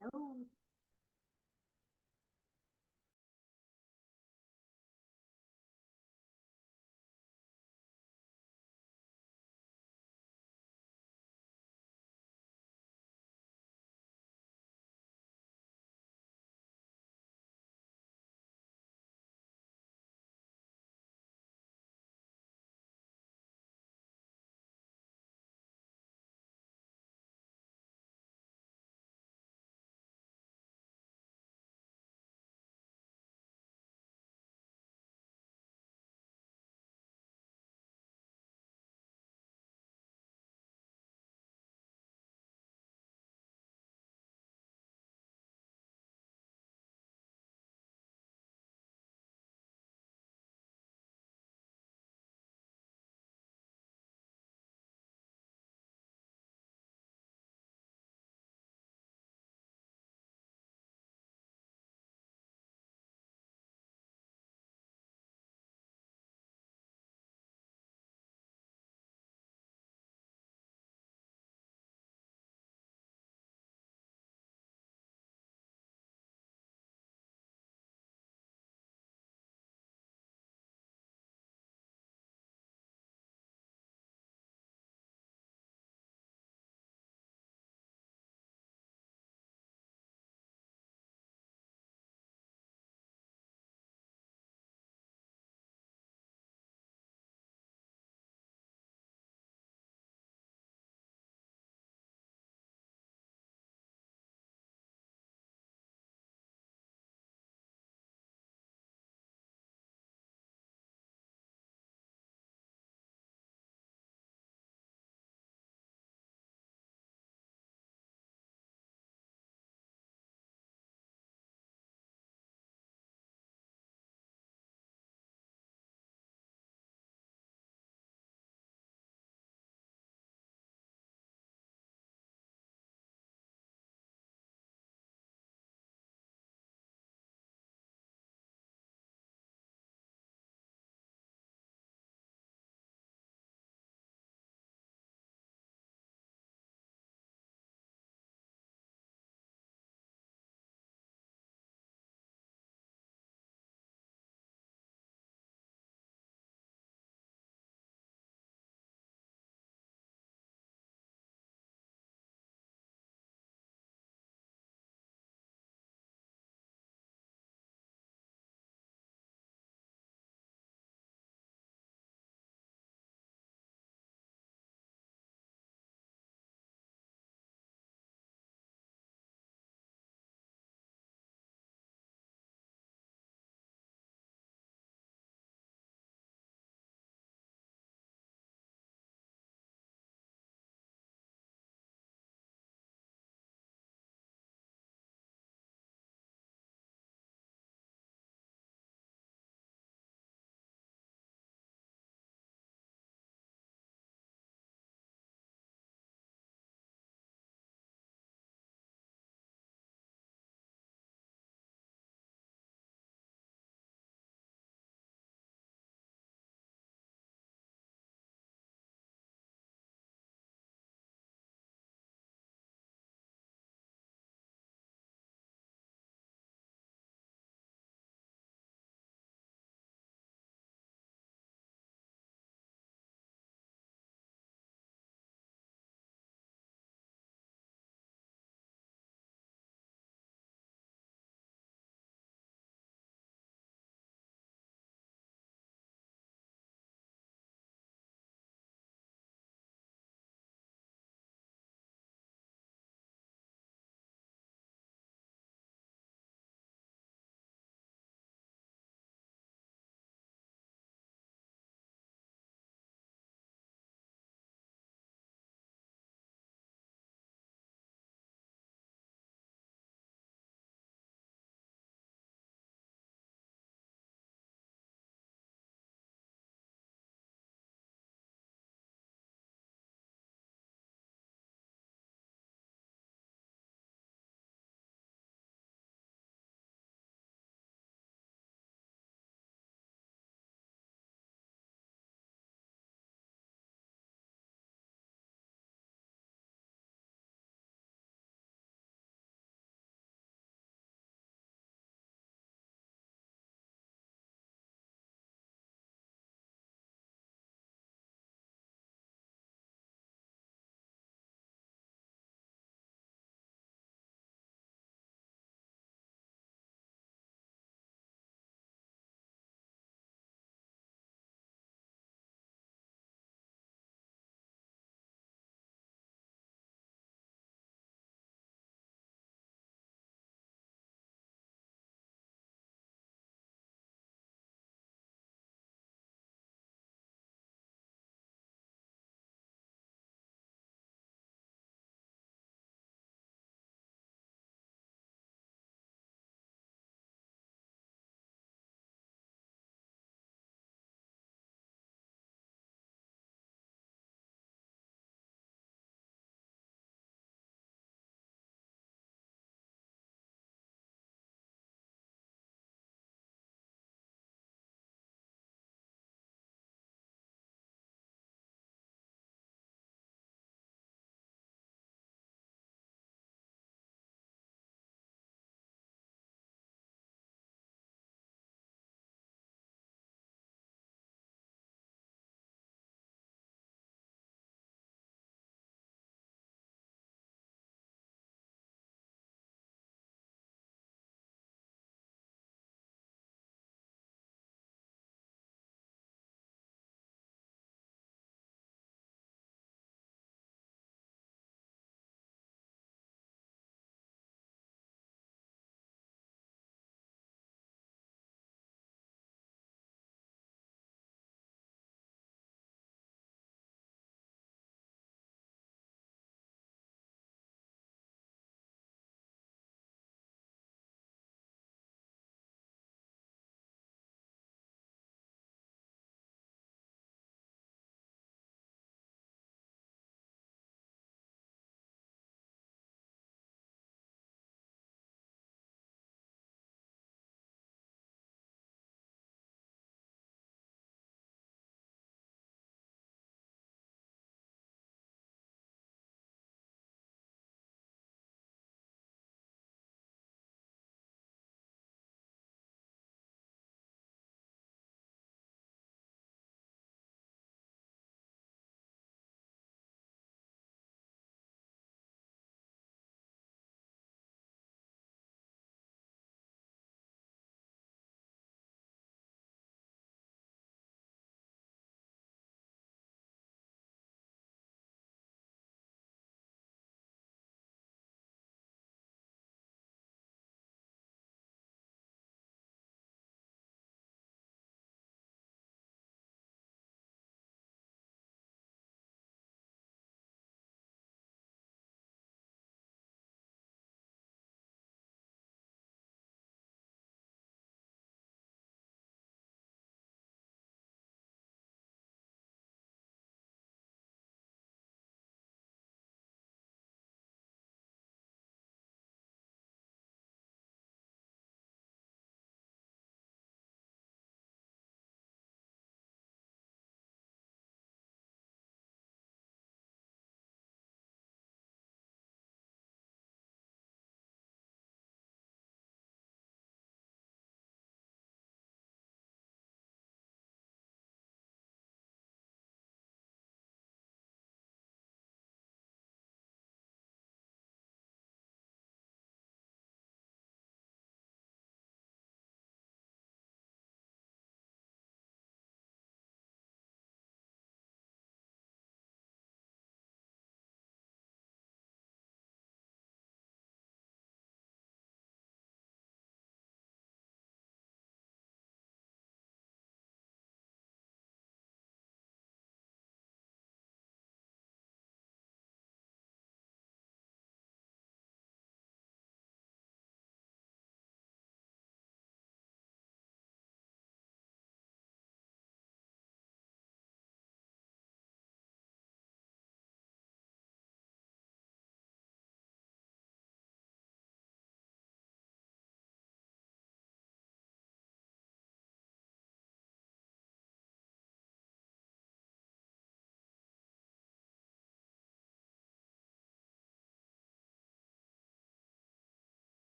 Hello.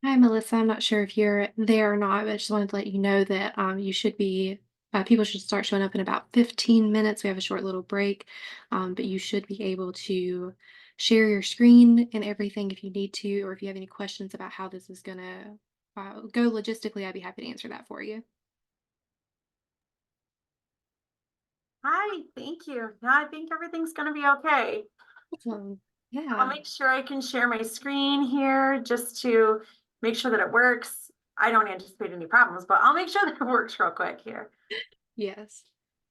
Hi, Melissa. I'm not sure if you're there or not, but I just wanted to let you know that people should start showing up in about 15 minutes. We have a short little break, but you should be able to share your screen and everything if you need to, or if you have any questions about how this is going to go logistically, I'd be happy to answer that for you. Hi, thank you. No, I think everything's going to be okay. So, I'll yeah. make sure I can share my screen here just to make sure that it works. I don't anticipate any problems, but I'll make sure that it works real quick here. Yes.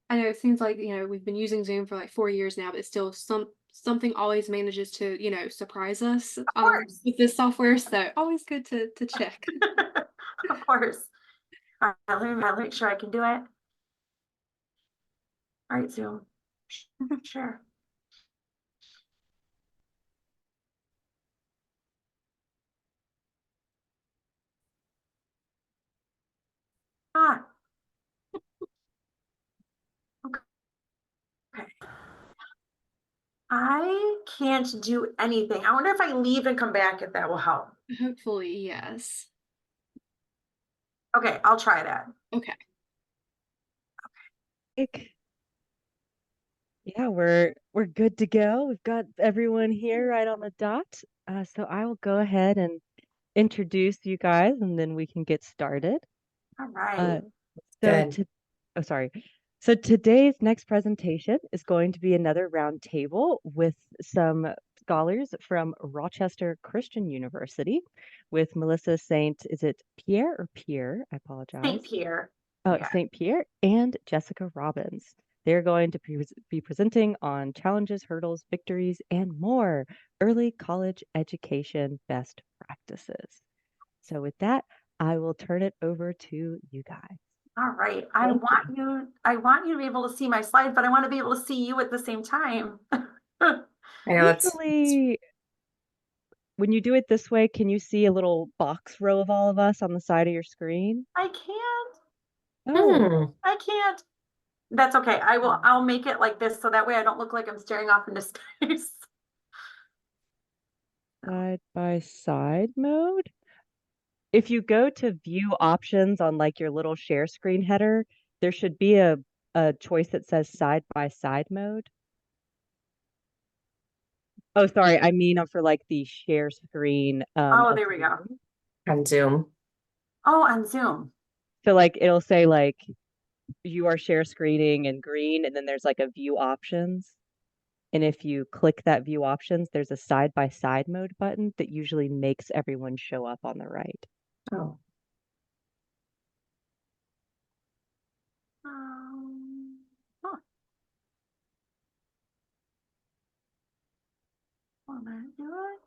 I know it seems like, we've been using Zoom for like 4 years now, but still something always manages to, surprise us Of course. with this software. So always good to check. Of course. All right, let me make sure I can do it. All right, Zoom. Sure. Ah, okay. I can't do anything. I wonder if I leave and come back if that will help. Hopefully, yes. Okay, I'll try that. Okay. Like, yeah, we're good to go. We've got everyone here right on the dot. So I will go ahead and introduce you guys, and then we can get started. All Uh, right. so Good. to, oh, sorry. So today's next presentation is going to be another round table with some scholars from Rochester Christian University, with Melissa Saint. Is it Pierre or Pierre? I St. apologize. Pierre. Oh, Yeah. St. Pierre and Jessica Robbins. They're going to be presenting on challenges, hurdles, victories, and more early college education best practices. So with that, I will turn it over to you guys. All right. Thank you. I want you to be able to see my slides, but I want to be able to see you at the same time. I I know it's Usually, when you do it this way, can you see a little box row of all of us on the side of your screen? can't. Oh, hmm. I can't. That's okay. I'll make it like this so that way I don't look like I'm staring off into space. So, side by side mode. If you go to view options on like your little share screen header, there should be a choice that says side by side mode. Oh, sorry, I mean for like the share screen oh, of there we go. Zoom. On Zoom. Oh, on Zoom. So like it'll say like you are share screening in green, and then there's like a view options. And if you click that view options, there's a side by side mode button that usually makes everyone show up on the right. Oh, Oh, will that do it?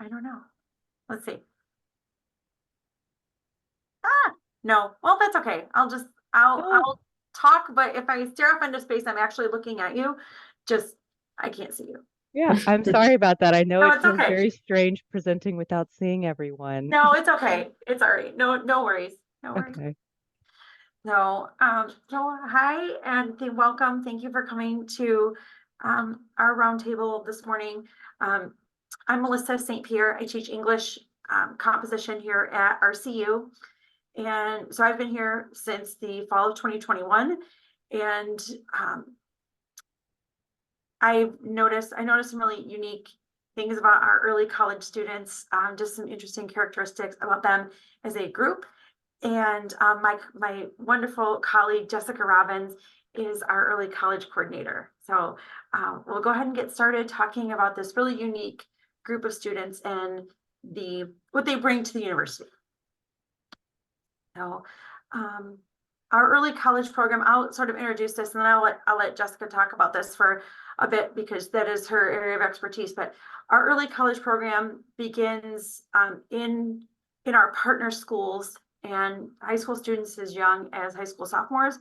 I don't know. Let's see. Ah, no. Well, that's okay. Oh, I'll talk, but if I stare off into space, I'm actually looking at you. Just, I can't see you. yeah, I'm sorry about that. I know No, it it's feels okay. very strange presenting without seeing everyone. No, it's okay. It's all right. No, no worries. No worries. Okay. So hi and welcome. Thank you for coming to our roundtable this morning. Um, I'm Melissa St. Pierre. I teach English composition here at RCU. And so I've been here since the fall of 2021. And I noticed some really unique things about our early college students, just some interesting characteristics about them as a group. And my wonderful colleague Jessica Robbins is our early college coordinator. So we'll go ahead and get started talking about this really unique group of students and what they bring to the university. So um, our early college program, I'll sort of introduce this, and then I'll let Jessica talk about this for a bit because that is her area of expertise. But our early college program begins in our partner schools, and high school students as young as high school sophomores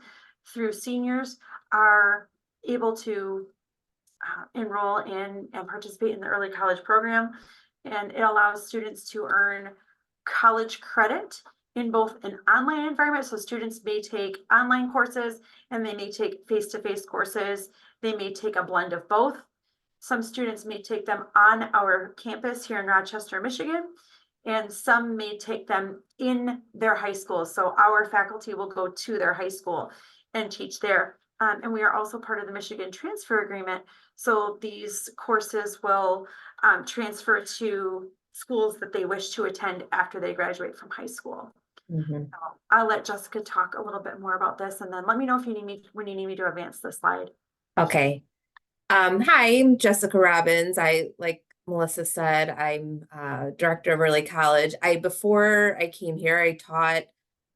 through seniors are able to enroll in and participate in the early college program. And it allows students to earn college credit in both an online environment. So students may take online courses and they may take face-to-face courses. They may take a blend of both. some students may take them on our campus here in Rochester, Michigan, and some may take them in their high school. So our faculty will go to their high school and teach there. And we are also part of the Michigan Transfer Agreement. So these courses will transfer to schools that they wish to attend after they graduate from high school. Mhm. So I'll let Jessica talk a little bit more about this, and then let me know if you need me when you need me to advance the slide. Okay. Hi, I'm Jessica Robbins. Like Melissa said, I'm director of early college. Before I came here, I taught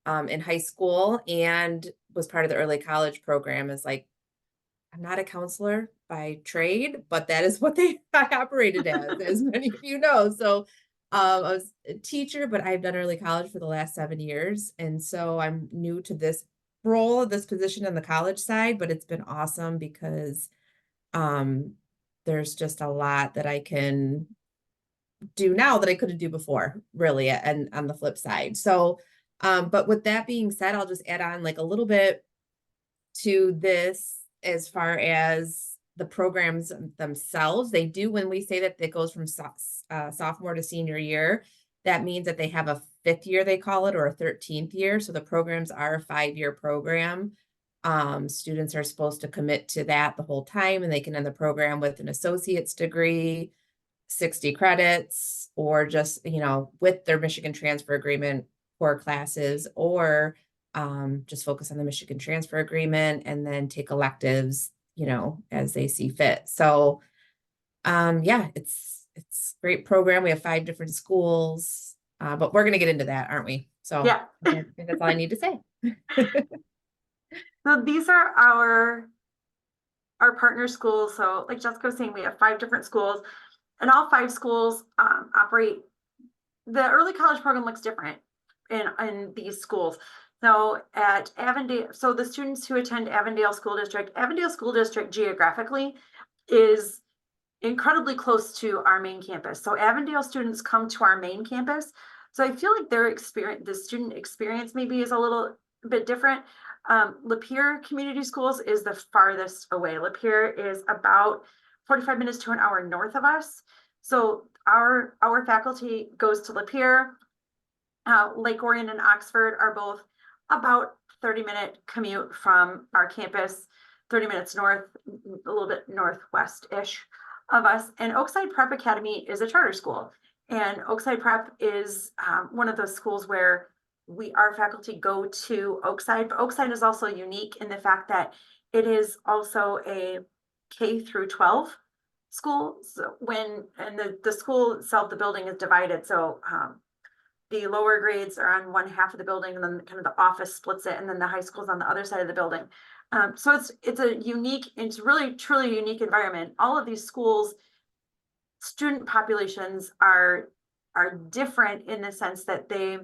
in high school and was part of the early college program. As like, I'm not a counselor by trade, but that is what I operated as many of you know. So I was a teacher, but I've done early college for the last 7 years. And so I'm new to this role, this position on the college side, but it's been awesome because um, there's just a lot that I can do now that I couldn't do before, really, and on the flip side. So, but with that being said, I'll just add on like a little bit to this as far as the programs themselves. They do, when we say that it goes from sophomore to senior year, that means that they have a 5th year, they call it, or a 13th year. So the programs are a 5-year program. Students are supposed to commit to that the whole time, and they can end the program with an associate's degree, 60 credits, or just, with their Michigan transfer agreement core classes, or just focus on the Michigan transfer agreement and then take electives, as they see fit. So yeah, it's a great program. We have 5 different schools, but we're going to get into that, aren't we? So Yeah. I think that's all I need to say. So these are our partner schools. So like Jessica was saying, we have 5 different schools, and all 5 schools operate. The early college program looks different in these schools. So at Avondale, so the students who attend Avondale School District geographically is incredibly close to our main campus. So Avondale students come to our main campus. So I feel like the student experience maybe is a little bit different. Lapeer Community Schools is the farthest away. Lapeer is about 45 minutes to an hour north of us. So our faculty goes to Lapeer. Lake Orion and Oxford are both about 30-minute commute from our campus, 30 minutes north, a little bit northwest-ish of us. And Oakside Prep Academy is a charter school. And Oakside Prep is one of those schools where our faculty go to Oakside, but Oakside is also unique in the fact that it is also a K through 12 school. So the school itself, the building is divided. So the lower grades are on one half of the building, and then kind of the office splits it, and then the high school's on the other side of the building. So it's really truly unique environment. All of these schools, student populations are different in the sense that their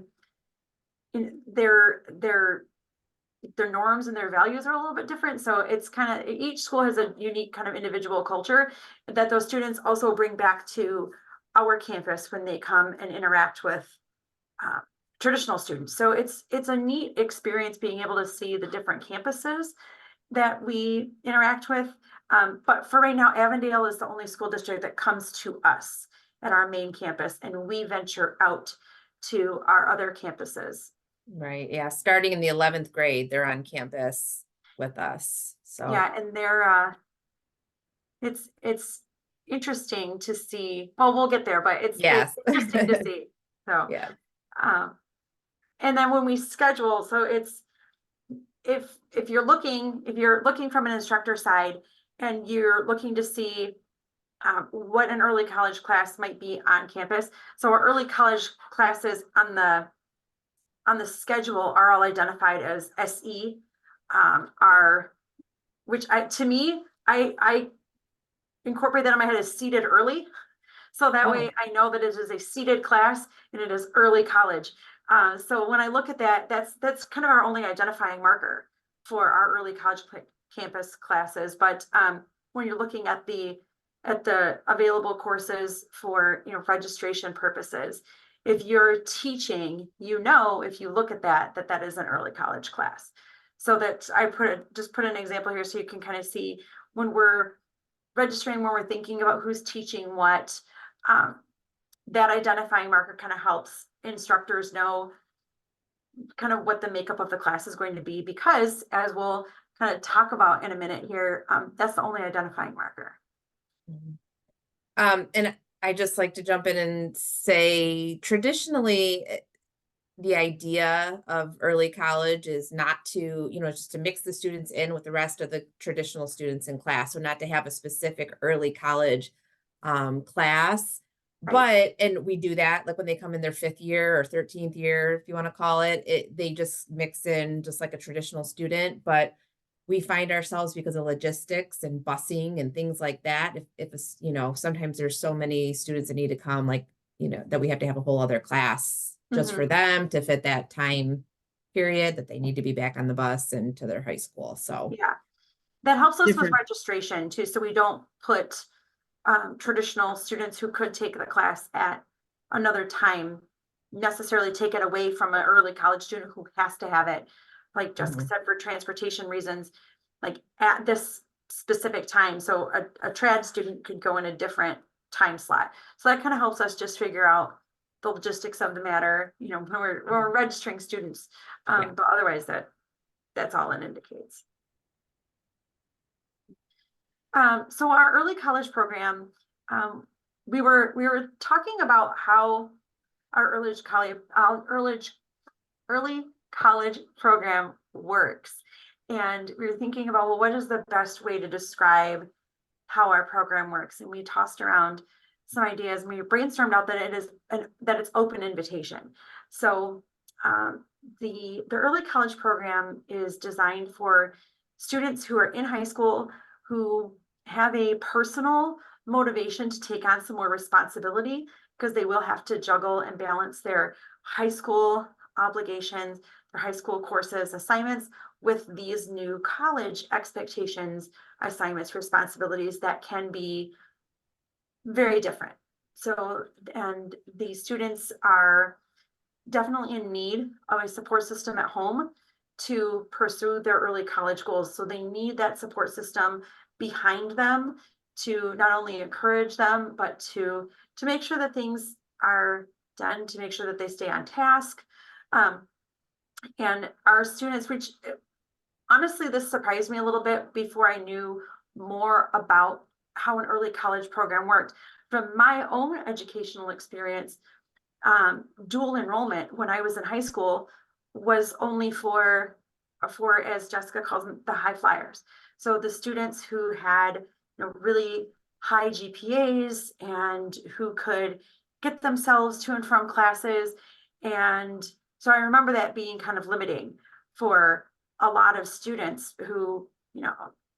norms and their values are a little bit different. So it's kind of, each school has a unique kind of individual culture that those students also bring back to our campus when they come and interact with traditional students. So it's a neat experience being able to see the different campuses that we interact with. But for right now, Avondale is the only school district that comes to us at our main campus, and we venture out to our other campuses. Right. Yeah. Starting in the 11th grade, they're on campus with us. So yeah, and they're it's interesting to see. Well, we'll get there, but it's interesting to see. So yeah. And then when we schedule, so it's if you're looking from an instructor side and you're looking to see what an early college class might be on campus. So our early college classes on the schedule are all identified as SE, which to me, I incorporate that in my head as seated early. So that way I know that it is a seated class and it is early college. So when I look at that, that's kind of our only identifying marker for our early college campus classes. But when you're looking at the available courses for registration purposes, if you're teaching, if you look at that is an early college class. So that I just put an example here so you can kind of see when we're registering when we're thinking about who's teaching what, that identifying marker kind of helps instructors know kind of what the makeup of the class is going to be, because as we'll kind of talk about in a minute here, that's the only identifying marker. And I just like to jump in and say, traditionally, the idea of early college is not to, just to mix the students in with the rest of the traditional students in class. So not to have a specific early college class. Right. And we do that like when they come in their 5th year or 13th year, if you want to call it, they just mix in just like a traditional student. But we find ourselves, because of logistics and busing and things like that, if it's, sometimes there's so many students that need to come, like, that we have to have a whole other class just for them to fit that time period that they need to be back on the bus and to their high school. So Yeah, that helps us with different. registration too, so we don't put traditional students who could take the class at another time necessarily take it away from an early college student who has to have it, like Jessica said, for transportation reasons, like at this specific time. So a trad student could go in a different time slot. So that kind of helps us just figure out the logistics of the matter, when we're registering students. Yeah. But otherwise that's all it indicates. So our early college program, we were talking about how our early college program works, and we were thinking about, well, what is the best way to describe how our program works? And we tossed around some ideas, and we brainstormed out that it's open invitation. So the early college program is designed for students who are in high school who have a personal motivation to take on some more responsibility, because they will have to juggle and balance their high school obligations, their high school courses, assignments, with these new college expectations, assignments, responsibilities that can be very different. So, and the students are definitely in need of a support system at home to pursue their early college goals. So they need that support system behind them to not only encourage them, but to make sure that things are done, to make sure that they stay on task. And our students, which honestly, this surprised me a little bit before I knew more about how an early college program worked. From my own educational experience, dual enrollment when I was in high school was only for, as Jessica calls them, the high flyers. So the students who had, really high GPAs and who could get themselves to and from classes. And so I remember that being kind of limiting for a lot of students who,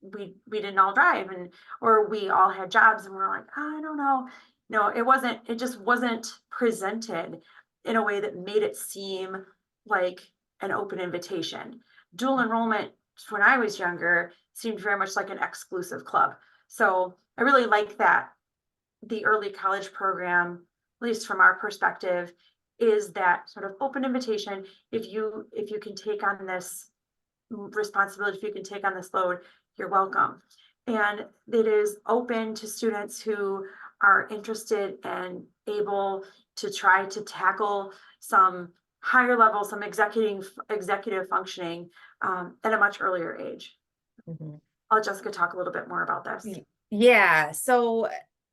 we didn't all drive, and or we all had jobs and we're like, I don't know. No, it just wasn't presented in a way that made it seem like an open invitation. Dual enrollment, when I was younger, seemed very much like an exclusive club. So I really like that the early college program, at least from our perspective, is that sort of open invitation. If you can take on this responsibility, if you can take on this load, you're welcome. And it is open to students who are interested and able to try to tackle some higher level, some executive functioning at a much earlier age. I'll let Jessica talk a little bit more about this. Yeah. So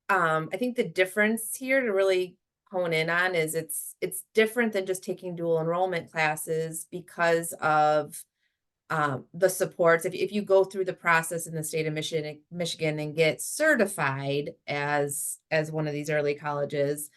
I think the difference here to really hone in on is it's different than just taking dual enrollment classes because of the supports. If you go through the process in the state of Michigan and get certified as one of these early colleges,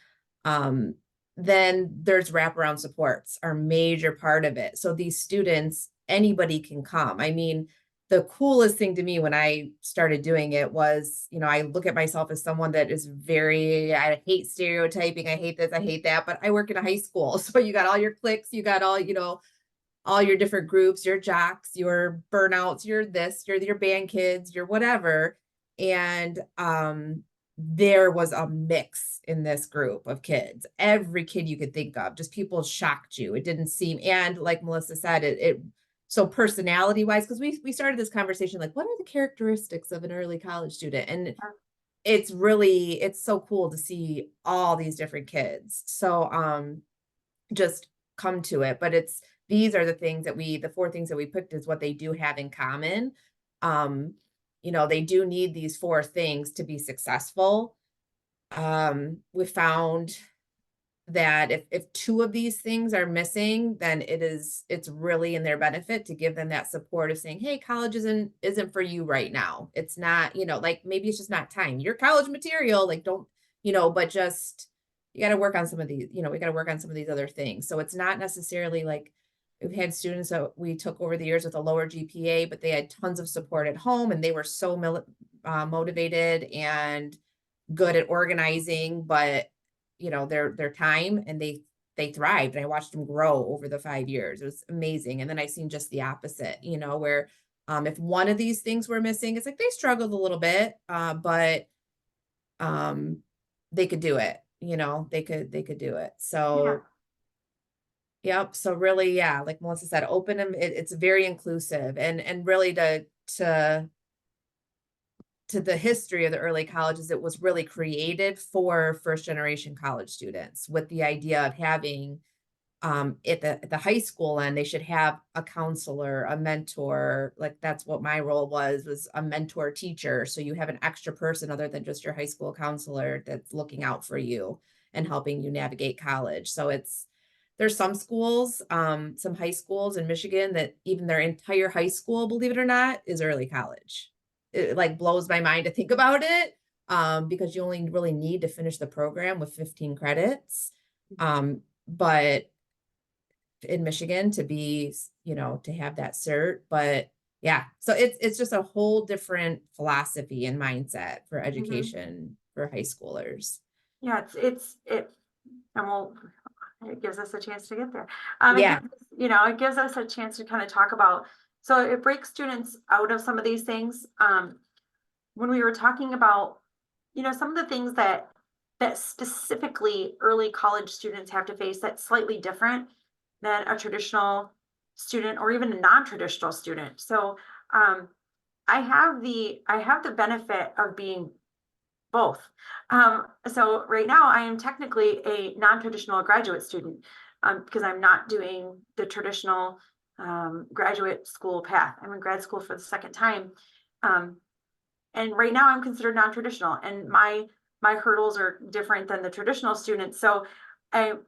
then there's wraparound supports are a major part of it. So these students, anybody can come. I mean, the coolest thing to me when I started doing it was, I look at myself as someone that is I hate stereotyping. I hate this, I hate that, but I work in a high school. So you got all your cliques, you got all your different groups, your jocks, your burnouts, your this, your band kids, your whatever. And there was a mix in this group of kids. Every kid you could think of, just people shocked you. It didn't seem, and like Melissa said, So personality wise, because we started this conversation like, what are the characteristics of an early college student? And it's so cool to see all these different kids. So just come to it. But these are the 4 things that we picked is what they do have in common. Um, they do need these 4 things to be successful. We found that if 2 of these things are missing, then it's really in their benefit to give them that support of saying, hey, college isn't for you right now. It's not, like maybe it's just not time. Your college material, like don't, but just you got to work on some of these, we got to work on some of these other things. So it's not necessarily like we've had students that we took over the years with a lower GPA, but they had tons of support at home and they were so motivated and good at organizing, but their time, and they thrived, and I watched them grow over the 5 years. It was amazing. And then I've seen just the opposite, where if one of these things were missing, it's like they struggled a little bit, but they could do it, they could do it. So yep. So really, yeah, like Melissa said, open them. It's very inclusive, and really to the history of the early colleges, it was really created for first generation college students with the idea of having at the high school end, they should have a counselor, a mentor. Like that's what my role was a mentor teacher. So you have an extra person other than just your high school counselor that's looking out for you and helping you navigate college. So there's some schools, some high schools in Michigan that even their entire high school, believe it or not, is early college. It like blows my mind to think about it, because you only really need to finish the program with 15 credits. But in Michigan to be, to have that cert. But yeah, so it's just a whole different philosophy and mindset for education for high schoolers. Yeah, and it gives us a chance to get there. Yeah. It gives us a chance to kind of talk about, so it breaks students out of some of these things. When we were talking about, some of the things that specifically early college students have to face that's slightly different than a traditional student or even a non-traditional student. So I have the benefit of being both. So right now I am technically a non-traditional graduate student, because I'm not doing the traditional graduate school path. I'm in grad school for the second time. And right now I'm considered non-traditional, and my hurdles are different than the traditional students. So I'm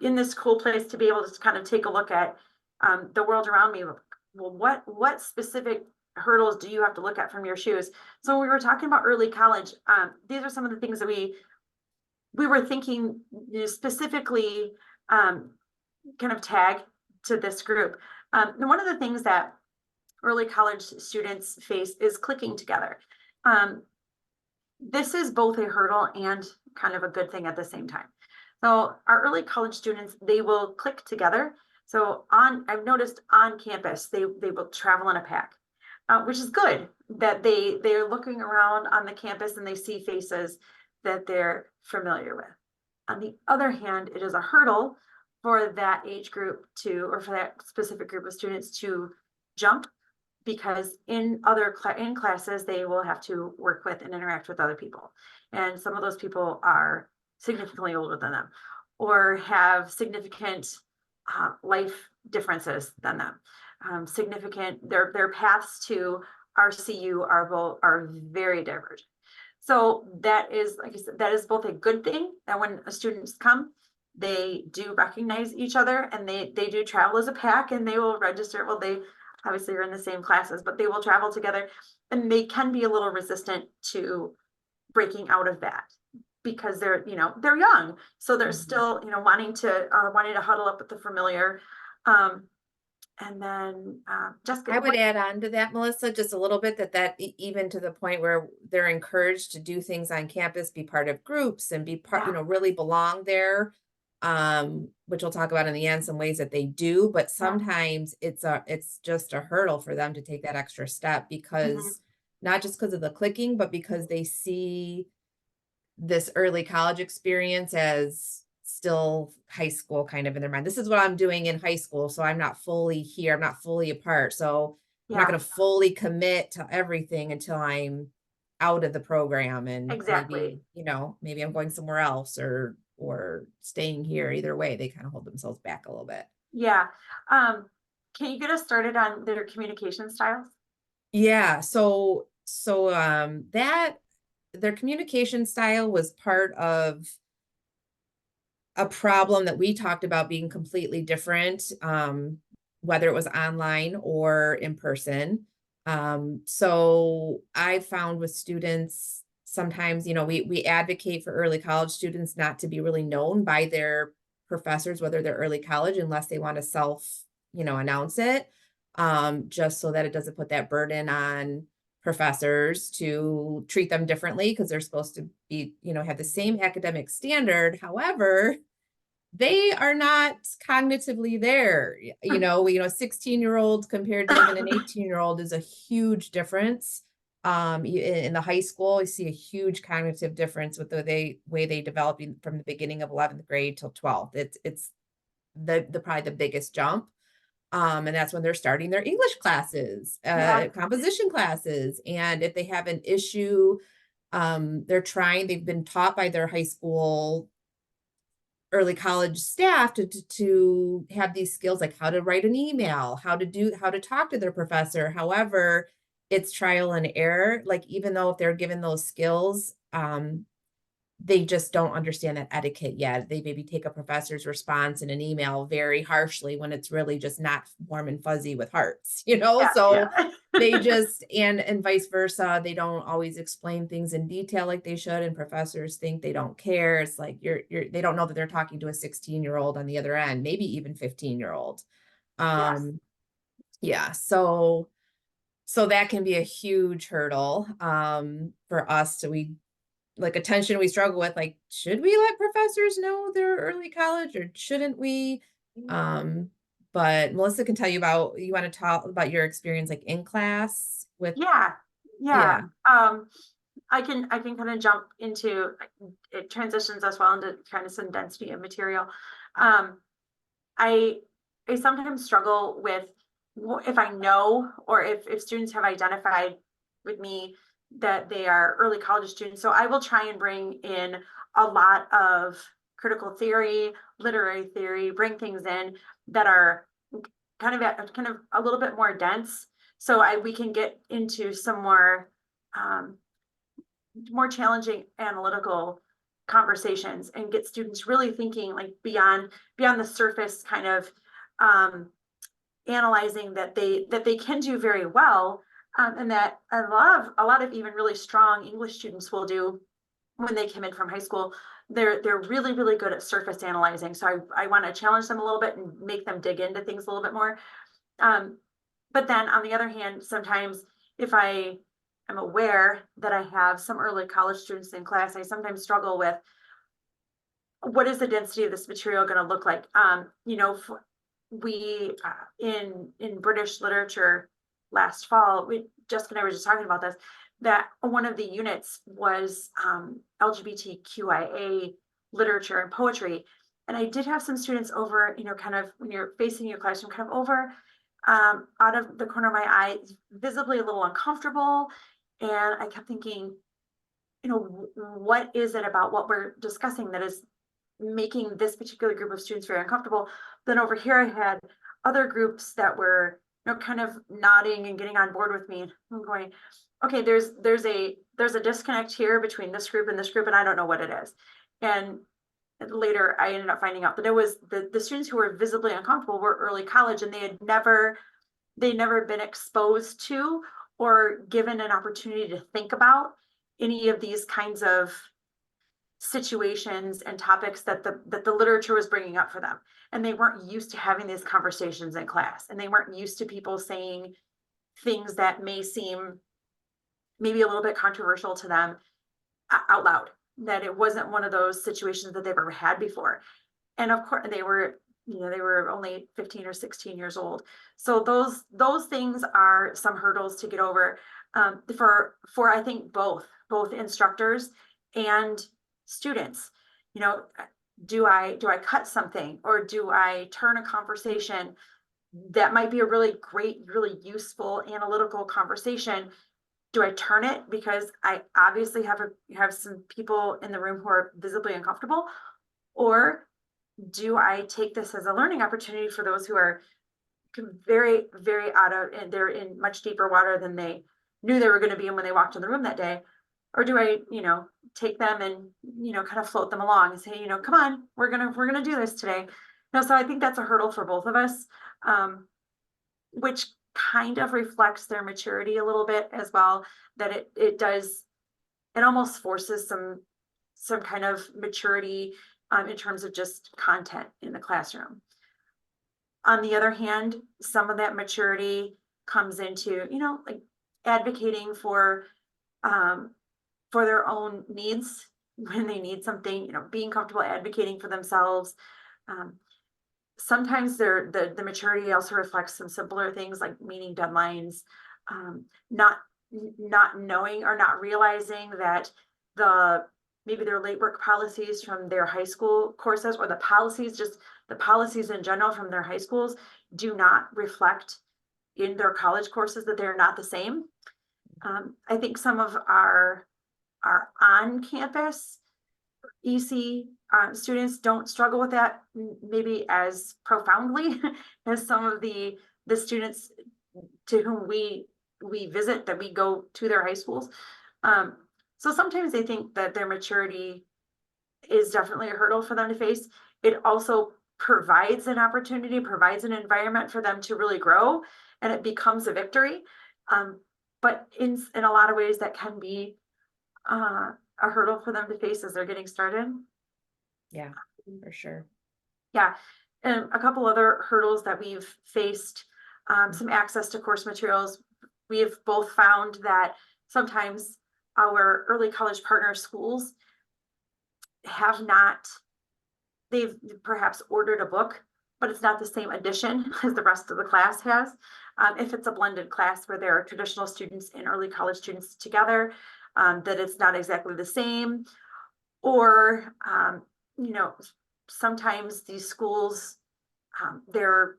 in this cool place to be able to kind of take a look at the world around me. Well, what specific hurdles do you have to look at from your shoes? So we were talking about early college. These are some of the things that we were thinking, specifically kind of tag to this group. And one of the things that early college students face is clicking together. This is both a hurdle and kind of a good thing at the same time. So our early college students, they will click together. So I've noticed on campus, they will travel in a pack, which is good that they're looking around on the campus and they see faces that they're familiar with. On the other hand, it is a hurdle for that age group or for that specific group of students to jump, because in classes they will have to work with and interact with other people, and some of those people are significantly older than them or have significant life differences than them. Significant their paths to RCU are very divergent. So that is, like I said, that is both a good thing that when students come, they do recognize each other, and they do travel as a pack, and they will register. Well, they obviously are in the same classes, but they will travel together, and they can be a little resistant to breaking out of that because they're young, so they're still wanting to huddle up with the familiar. And then Jessica, I would add on to that, Melissa, just a little bit that even to the point where they're encouraged to do things on campus, be part of groups and be part, really belong there. Which we'll talk about in the end, some ways that they do, but sometimes it's just a hurdle for them to take that extra step because not just because of the clicking, but because they see this early college experience as still high school kind of in their mind. This is what I'm doing in high school, so I'm not fully here. I'm not fully a part. So I'm not Yeah, going to fully commit to everything until I'm out of the program, and exactly. maybe, maybe I'm going somewhere else or staying here. Either way, they kind of hold themselves back a little bit. Yeah. Can you get us started on their communication styles? Yeah, so that their communication style was part of a problem that we talked about being completely different, whether it was online or in person. So I found with students, sometimes, we advocate for early college students not to be really known by their professors, whether they're early college, unless they want to announce it, just so that it doesn't put that burden on professors to treat them differently, because they're supposed to be, have the same academic standard. However, they are not cognitively there. 16-year-old compared to even an 18-year-old is a huge difference. In the high school, you see a huge cognitive difference with the way they develop from the beginning of 11th grade till 12th. It's the probably the biggest jump. And that's when they're starting their English classes, Yeah, composition classes. And if they have an issue, they've been taught by their high school early college staff to have these skills, like how to write an email, how to talk to their professor. However, it's trial and error. Like, even though if they're given those skills, they just don't understand that etiquette yet. They maybe take a professor's response in an email very harshly when it's really just not warm and fuzzy with hearts, yeah, So yeah. they just, and vice versa, they don't always explain things in detail like they should, and professors think they don't care. It's like they don't know that they're talking to a 16-year-old on the other end, maybe even 15-year-old. Yes. Yeah, so that can be a huge hurdle for us. We like attention we struggle with, like, should we let professors know they're early college or shouldn't we? But Melissa can tell you you want to talk about your experience, like in class with. Yeah, yeah. Yeah. I can kind of jump into it, transitions as well into kind of some density of material. Um, I I sometimes struggle with if I know, or if students have identified with me that they are early college students. So I will try and bring in a lot of critical theory, literary theory, bring things in that are kind of a little bit more dense. So we can get into some um, more challenging analytical conversations and get students really thinking, like, beyond the surface kind of um, analyzing that they can do very well, and that a lot of even really strong English students will do when they come in from high school. They're really really good at surface analyzing. So I want to challenge them a little bit and make them dig into things a little bit more. um, but then on the other hand, sometimes if I am aware that I have some early college students in class, I sometimes struggle with what is the density of this material going to look like. We in British literature last fall, Jessica and I were just talking about this, that one of the units was LGBTQIA literature and poetry. And I did have some students over, kind of when you're facing your classroom, kind of over out of the corner of my eye, visibly a little uncomfortable. And I kept thinking, what is it about what we're discussing that is making this particular group of students very uncomfortable? Then over here, I had other groups that were, kind of nodding and getting on board with me. I'm going, okay, there's a disconnect here between this group and this group, and I don't know what it is. And later, I ended up finding out that it was the students who were visibly uncomfortable were early college, and they'd never been exposed to or given an opportunity to think about any of these kinds of situations and topics that the literature was bringing up for them. And they weren't used to having these conversations in class, and they weren't used to people saying things that may seem maybe a little bit controversial to them out loud, that it wasn't one of those situations that they've ever had before. And of course they were only 15 or 16 years old. So those things are some hurdles to get over, for I think both instructors and students. do I cut something, or do I turn a conversation that might be a really great, really useful analytical conversation? Do I turn it because I obviously have some people in the room who are visibly uncomfortable? Or do I take this as a learning opportunity for those who are very, very out of, and they're in much deeper water than they knew they were going to be in when they walked in the room that day? Or do I, take them and, kind of float them along and say, come on, we're gonna do this today. So I think that's a hurdle for both of us, which kind of reflects their maturity a little bit as well, that it almost forces some kind of maturity, in terms of just content in the classroom. On the other hand, some of that maturity comes into, like advocating for their own needs when they need something, being comfortable advocating for themselves. Um, Sometimes the maturity also reflects some simpler things like meeting deadlines, um, not not knowing or not realizing that the maybe their late work policies from their high school courses, or the policies in general from their high schools, do not reflect in their college courses, that they're not the same. I think some of our on campus EC students don't struggle with that maybe as profoundly as some of the students to whom we visit, that we go to their high schools. Um, so sometimes I think that their maturity is definitely a hurdle for them to face. It also provides an opportunity, provides an environment for them to really grow, and it becomes a victory. But in a lot of ways, that can be a hurdle for them to face as they're getting started. Yeah, for sure. Yeah. And a couple other hurdles that we've faced, some access to course materials. We've both found that sometimes our early college partner schools have not, they've perhaps ordered a book, but it's not the same edition as the rest of the class has. If it's a blended class where there are traditional students and early college students together, that it's not exactly the same. Or, you know, sometimes these schools, their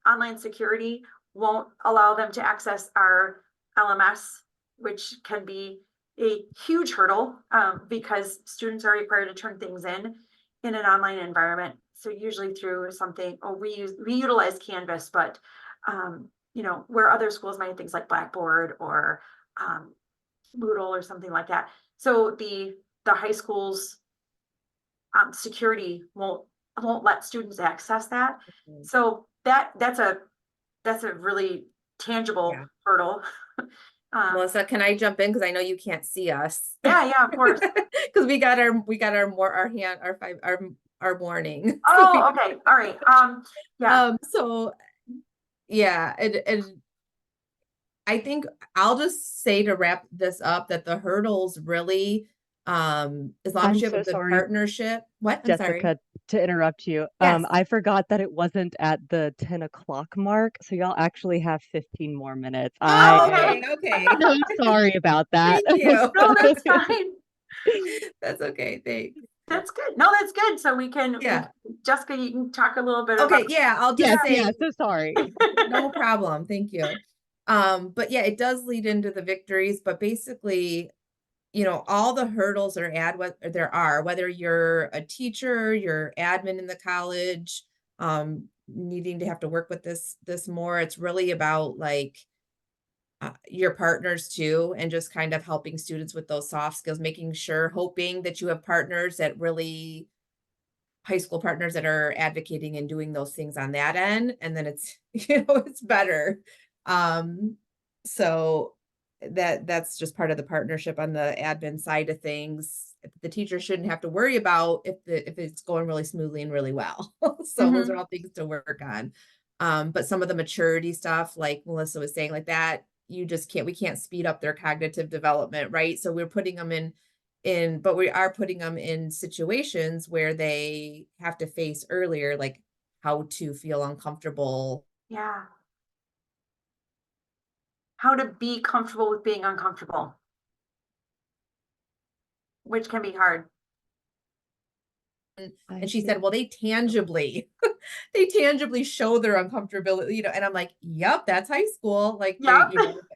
online security won't allow them to access our LMS, which can be a huge hurdle, because students are required to turn things in an online environment. So usually through something, or we utilize Canvas, but where other schools might have things like Blackboard or Moodle or something like that. So the high schools security won't let students access that. Mhm. So that's a really tangible Yeah. hurdle. Melissa, can I jump in? Because I know you can't see us. Yeah, of course. Because our warning. Oh, okay. All right. Yeah. So yeah, and I think I'll just say to wrap this up that the hurdles really, as long as I'm you have a so good sorry, partnership. What? I'm sorry. Jessica, to interrupt you. Yes. I forgot that it wasn't at the 10 o'clock mark, so y'all actually have 15 more minutes. I Oh, am okay. Okay. so sorry about that. Thank you. No, that's fine. That's okay. Thanks. That's good. No, that's good. So Yeah. Jessica, you can talk a little bit about. Okay. Yeah. I'll Yes, just yes, say so sorry. no problem. Thank you. But yeah, it does lead into the victories, but basically, all the hurdles whether you're a teacher, you're admin in the college, needing to have to work with this more, it's really about like your partners too, and just kind of helping students with those soft skills, hoping that you have partners that really high school partners that are advocating and doing those things on that end, and then it's it's better. So that's just part of the partnership on the admin side of things. The teacher shouldn't have to worry about if it's going really smoothly and really well. So those are Mhm. all things to work on. But some of the maturity stuff, like Melissa was saying, like that, we can't speed up their cognitive development, right? So we're putting them but we are putting them in situations where they have to face earlier, like how to feel uncomfortable. Yeah. How to be comfortable with being uncomfortable, which can be hard. I And she think said, well, they tangibly, they tangibly show their uncomfortability, and I'm like, yep, that's high school. Like they, Yep.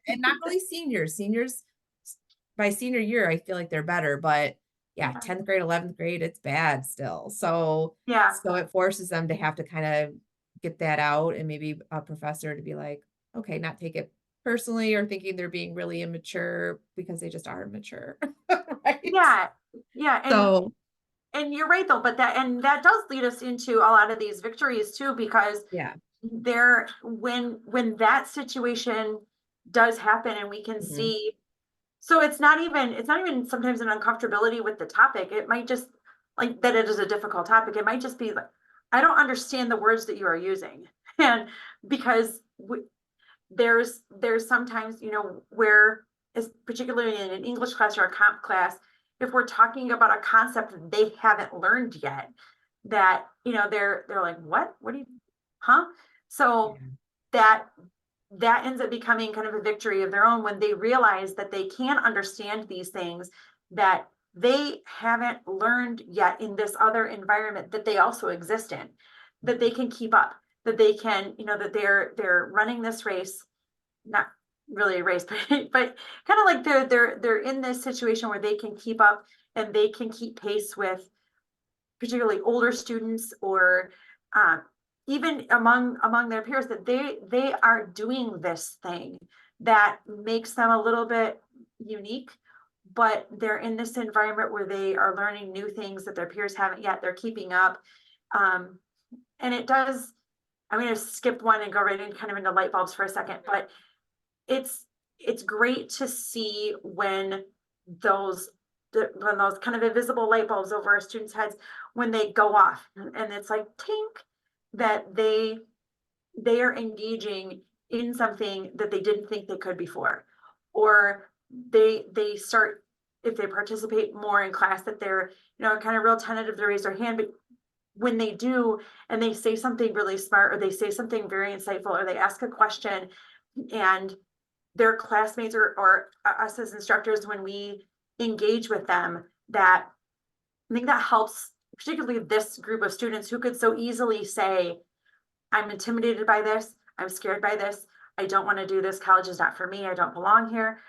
and not really seniors by senior year, I feel like they're better, but yeah, 10th grade, 11th grade, it's bad still. So, Yeah. so it forces them to have to kind of get that out, and maybe a professor to be like, okay, not take it personally or thinking they're being really immature because they just are immature. Right. Yeah. Yeah. So, And you're right though, but that does lead us into a lot of these victories too, because yeah. when that situation does happen and we can Mhm. see, so it's not even sometimes an uncomfortability with the topic. It might just, like, that it is a difficult topic. It might just be like, I don't understand the words that you are using. And because there's sometimes, where, is particularly in an English class or a comp class, if we're talking about a concept that they haven't learned yet, that, they're like, what do you, huh? So Yeah. that that ends up becoming kind of a victory of their own when they realize that they can understand these things that they haven't learned yet in this other environment that they also exist in, that they can keep up, that they can, that they're running this race, not really a race, but kind of like they're in this situation where they can keep up and they can keep pace with particularly older students, or even among their peers, that they are doing this thing that makes them a little bit unique, but they're in this environment where they are learning new things that their peers haven't yet. They're keeping up. um, and it does, I'm going to skip one and go right in kind of into light bulbs for a second, but it's it's great to see when those when those kind of invisible light bulbs over our students' heads, when they go off, and it's like tink, that they are engaging in something that they didn't think they could before, or they start, if they participate more in class, that they're, kind of real tentative to raise their hand, but when they do and they say something really smart, or they say something very insightful, or they ask a question, and their classmates, or us as instructors, when we engage with them, that I think that helps particularly this group of students who could so easily say, I'm intimidated by this, I'm scared by this, I don't want to do this, college is not for me, I don't belong here.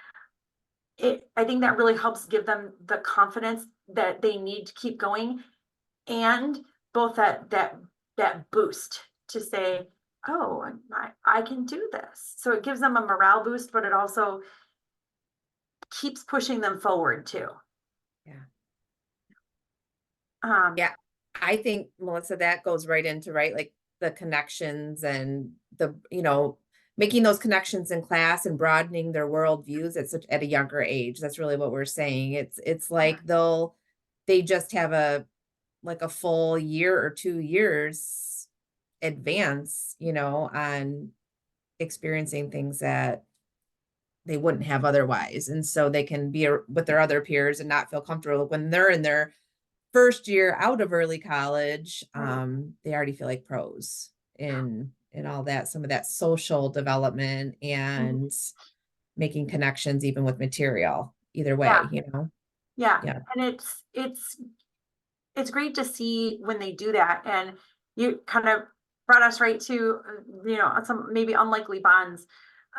I think that really helps give them the confidence that they need to keep going, and both that boost to say, oh, I can do this. So it gives them a morale boost, but it also keeps pushing them forward too. Yeah. Um, Yeah. I think, Melissa, that goes right into, right, like the connections and the, making those connections in class and broadening their worldviews at a younger age. That's really what we're saying. It's like they just have like a full year or 2 years advance, on experiencing things that they wouldn't have otherwise. And so they can be with their other peers and not feel comfortable when they're in their first year out of early college. right. They already feel like pros in all that, some of that social development Mhm. and making connections even with material, either Yeah, way. yeah. Yeah. And it's great to see when they do that. And you kind of brought us right to, some maybe unlikely bonds.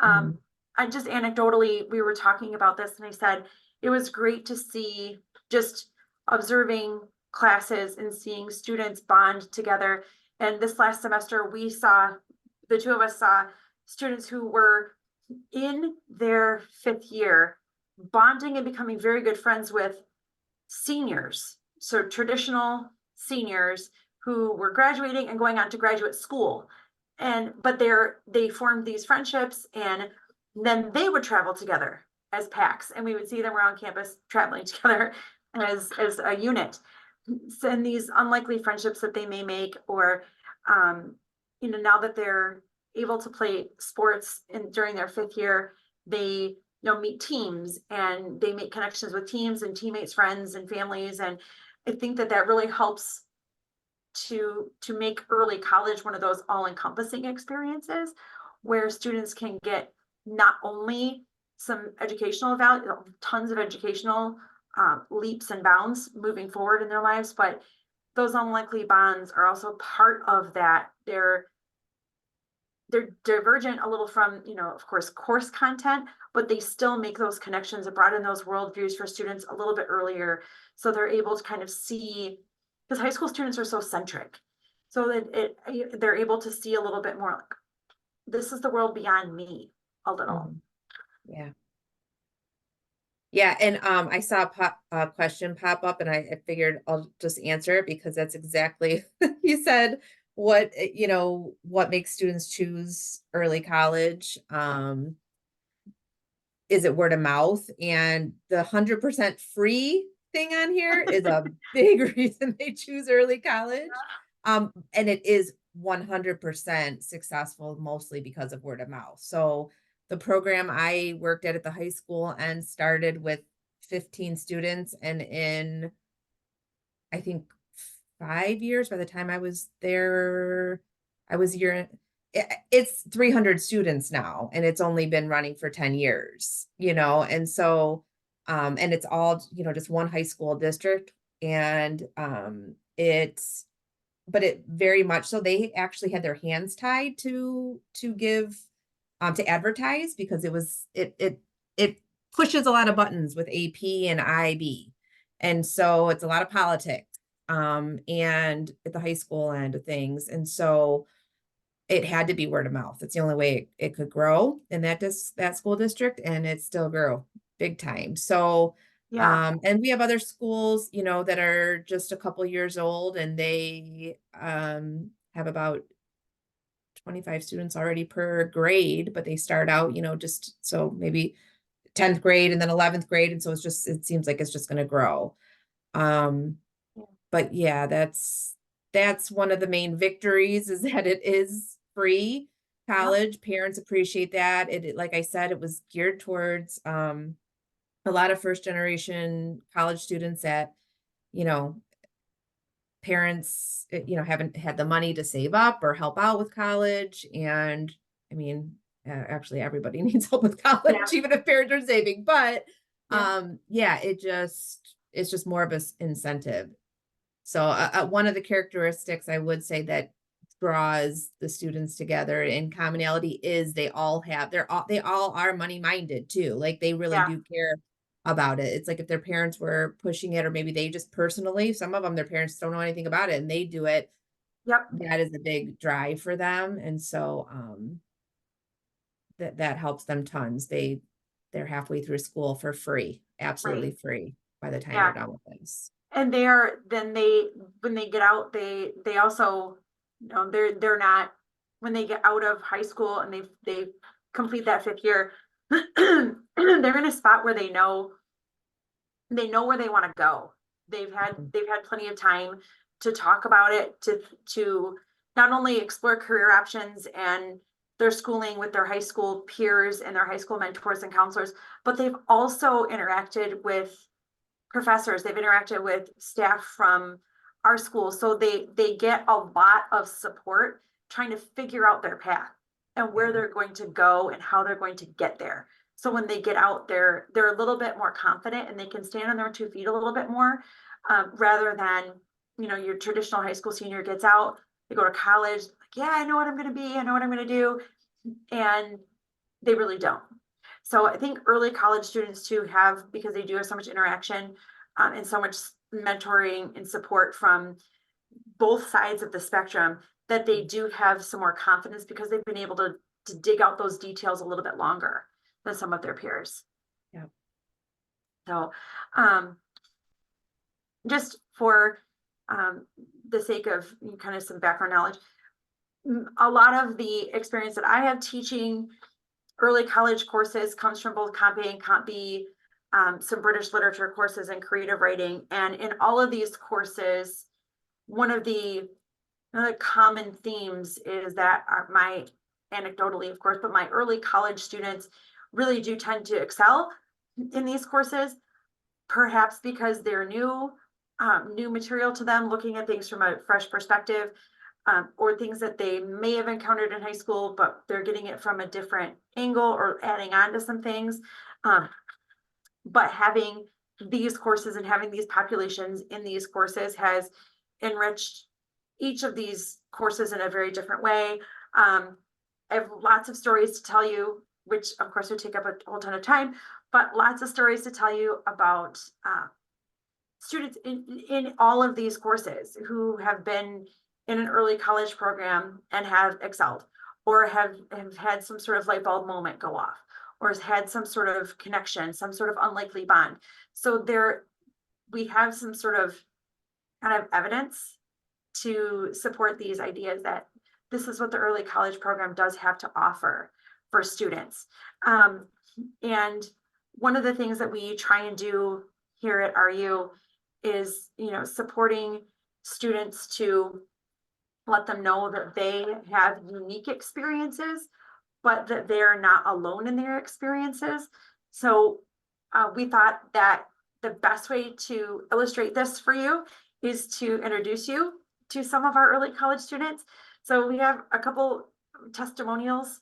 Mhm. I just anecdotally, we were talking about this, and I said it was great to see, just observing classes and seeing students bond together. And this last semester, the two of us saw students who were in their fifth year bonding and becoming very good friends with seniors, so traditional seniors who were graduating and going on to graduate school. But they formed these friendships, and then they would travel together as packs, and we would see them around campus traveling together as a unit. And these unlikely friendships that they may make, or now that they're able to play sports during their fifth year, they meet teams, and they make connections with teams and teammates, friends and families. And I think that really helps to make early college one of those all-encompassing experiences, where students can get not only some educational value, tons of educational leaps and bounds moving forward in their lives, but those unlikely bonds are also part of that. They're divergent a little from, of course content, but they still make those connections and broaden those worldviews for students a little bit earlier, so they're able to kind of see, because high school students are so centric, so that they're able to see a little bit more like, this is the world beyond me a little. Mhm. Yeah. Yeah, and I saw a question pop up, and I figured I'll just answer it because that's exactly you said what what makes students choose early college. Is it word of mouth? And the 100% free thing on here is a big reason they choose early college. And it is 100% successful, mostly because of word of mouth. So the program I worked at the high school and started with 15 students, and in I think 5 years, by the time I was there, I was a year. It's 300 students now, and it's only been running for 10 years, and so, and it's all, just one high school district, and but it very much so they actually had their hands tied to give to advertise, because it pushes a lot of buttons with AP and IB. And so it's a lot of politics and at the high school end of things. And so it had to be word of mouth. It's the only way it could grow in that school district, and it still grew big time. So Yeah, and we have other schools, that are just a couple years old, and they have about 25 students already per grade, but they start out, just so maybe 10th grade and then 11th grade. And so it seems like it's just going to grow. Um, yeah, but yeah, that's one of the main victories, is that it is free yeah, college. Parents appreciate that. Like I said, it was geared towards a lot of first generation college students that, you know, parents, haven't had the money to save up or help out with college. And I mean, actually everybody needs help with college, yeah, even if parents are saving. But yeah, yeah, it's just more of an incentive. So one of the characteristics I would say that draws the students together in commonality is they all are money minded too. Like they really yeah, do care about it. It's like if their parents were pushing it, or maybe they just personally, some of them, their parents don't know anything about it and they do it. yep, That is a big drive for them. And so that helps them tons. They're halfway through school for free, absolutely right, free by the time they're yeah. done with this. And when they get out, they also, they're not, when they get out of high school and they complete that 5th year, they're in a spot where they know where they want to go. They've had plenty of time to talk about it, to not only explore career options and their schooling with their high school peers and their high school mentors and counselors, but they've also interacted with professors, they've interacted with staff from our school, so they get a lot of support trying to figure out their path and where Yeah. they're going to go and how they're going to get there. So when they get out, they're a little bit more confident and they can stand on their 2 feet a little bit more, rather than, your traditional high school senior gets out, they go to college, like, yeah, I know what I'm going to be, I know what I'm going to do, and they really don't. So I think early college students too have, because they do have so much interaction, and so much mentoring and support from both sides of the spectrum, that they do have some more confidence because they've been able to dig out those details a little bit longer than some of their peers. Yeah. So um, just for the sake of kind of some background knowledge, a lot of the experience that I have teaching early college courses comes from both Comp A and Comp B, some British literature courses and creative writing. And in all of these courses, one of the common themes is that my, anecdotally, of course, but my early college students really do tend to excel in these courses, perhaps because they're new material to them, looking at things from a fresh perspective, or things that they may have encountered in high school, but they're getting it from a different angle or adding on to some things. But having these courses and having these populations in these courses has enriched each of these courses in a very different way. I have lots of stories to tell you, which of course would take up a whole ton of time, but lots of stories to tell you about students in all of these courses who have been in an early college program and have excelled, or have had some sort of light bulb moment go off, or has had some sort of connection, some sort of unlikely bond. So there, we have some sort of kind of evidence to support these ideas that this is what the early college program does have to offer for students. And one of the things that we try and do here at RU is, supporting students to let them know that they have unique experiences, but that they're not alone in their experiences. So we thought that the best way to illustrate this for you is to introduce you to some of our early college students. So we have a couple testimonials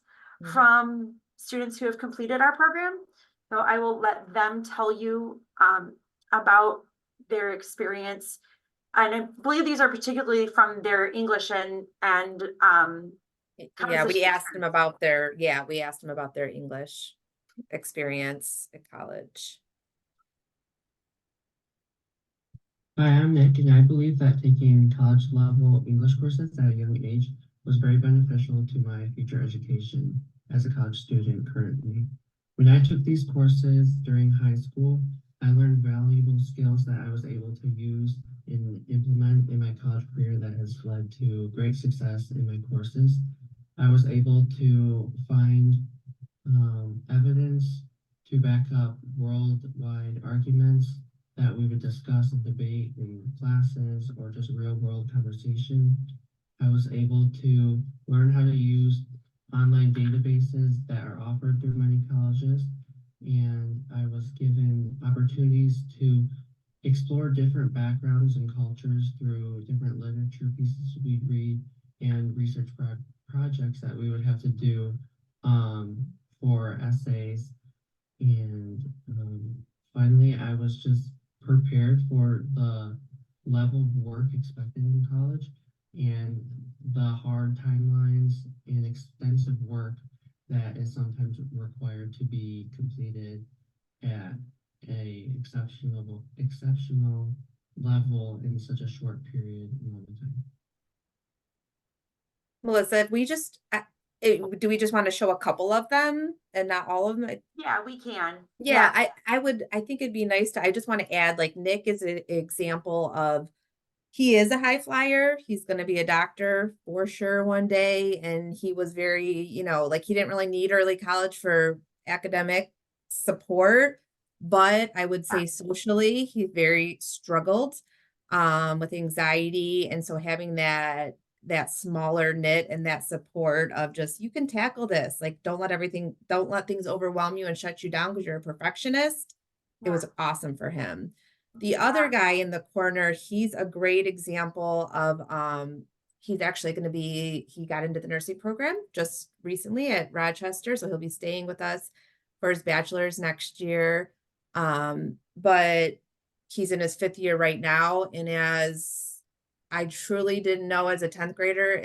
from students who have completed our program. So I will let them tell you about their experience. And I believe these are particularly from their English and Yeah, we composition. asked them about their English experience at college. Hi, I'm Nick, and I believe that taking college level English courses at a young age was very beneficial to my future education as a college student currently. When I took these courses during high school, I learned valuable skills that I was able to use and implement in my college career that has led to great success in my courses. I was able to find evidence to back up worldwide arguments that we would discuss and debate in classes or just real world conversation. I was able to learn how to use online databases that are offered through many colleges, and I was given opportunities to explore different backgrounds and cultures through different literature pieces we'd read and research projects that we would have to do um, for essays. And finally, I was just prepared for the level of work expected in college and the hard timelines and extensive work that is sometimes required to be completed at a exceptional level in such a short period amount of time. Melissa, if we just do we just want to show a couple of them and not all of them? Yeah, we can. Yeah, I think it'd be nice to, I just want to add, like, Nick is an example of, he is a high flyer. He's going to be a doctor for sure one day. And he was very, like, he didn't really need early college for academic support, but I would say socially, he very struggled with anxiety. And so having that smaller knit and that support of just, you can tackle this, like, don't let things overwhelm you and shut you down because you're a perfectionist. It was awesome for him. The other guy in the corner, he's a great example of he's actually going to be, he got into the nursing program just recently at Rochester, so he'll be staying with us for his bachelor's next year. But he's in his 5th year right now, and as I truly didn't know as a 10th grader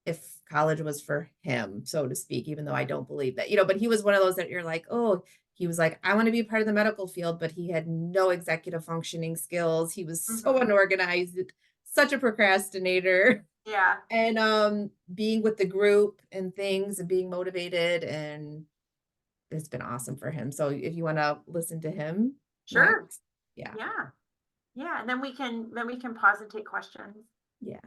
if college was for him, so to speak, even though I don't believe that, but he was one of those that you're like, oh, he was like, I want to be part of the medical field, but he had no executive functioning skills. He was so unorganized, such a procrastinator. Yeah. And being with the group and things and being motivated, and it's been awesome for him. So if you want to listen to him. Sure. Next. Yeah. Yeah. And then we can pause and take questions. Yeah.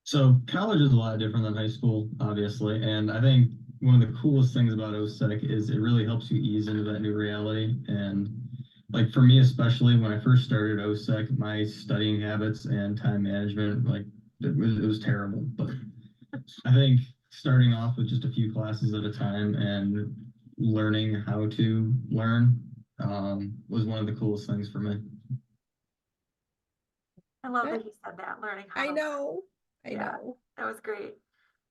So college is a lot different than high school, obviously. And I think one of the coolest things about OSEC is it really helps you ease into that new reality. And like for me, especially when I first started OSEC, my studying habits and time management, like it was terrible. But I think starting off with just a few classes at a time and learning how to learn was one of the coolest things for me. I love that he said that, learning how I to know. learn. I know. That was great.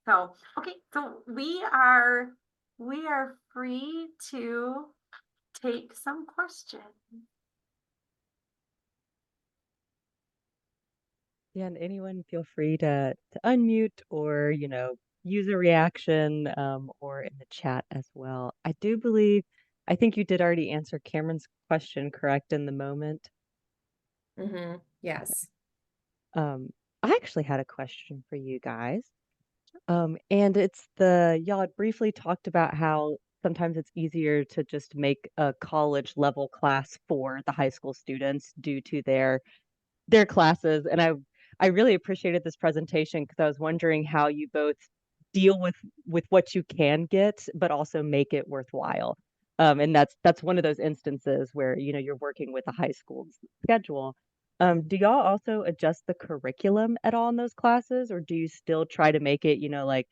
So, okay, so we are free to take some questions. Yeah, and anyone feel free to unmute or, use a reaction or in the chat as well. I think you did already answer Cameron's question correct in the moment. Yes. I actually had a question for you guys. And y'all had briefly talked about how sometimes it's easier to just make a college level class for the high school students due to their classes. And I really appreciated this presentation because I was wondering how you both deal with what you can get, but also make it worthwhile. And that's one of those instances where, you're working with a high school schedule. Do y'all also adjust the curriculum at all in those classes, or do you still try to make it, like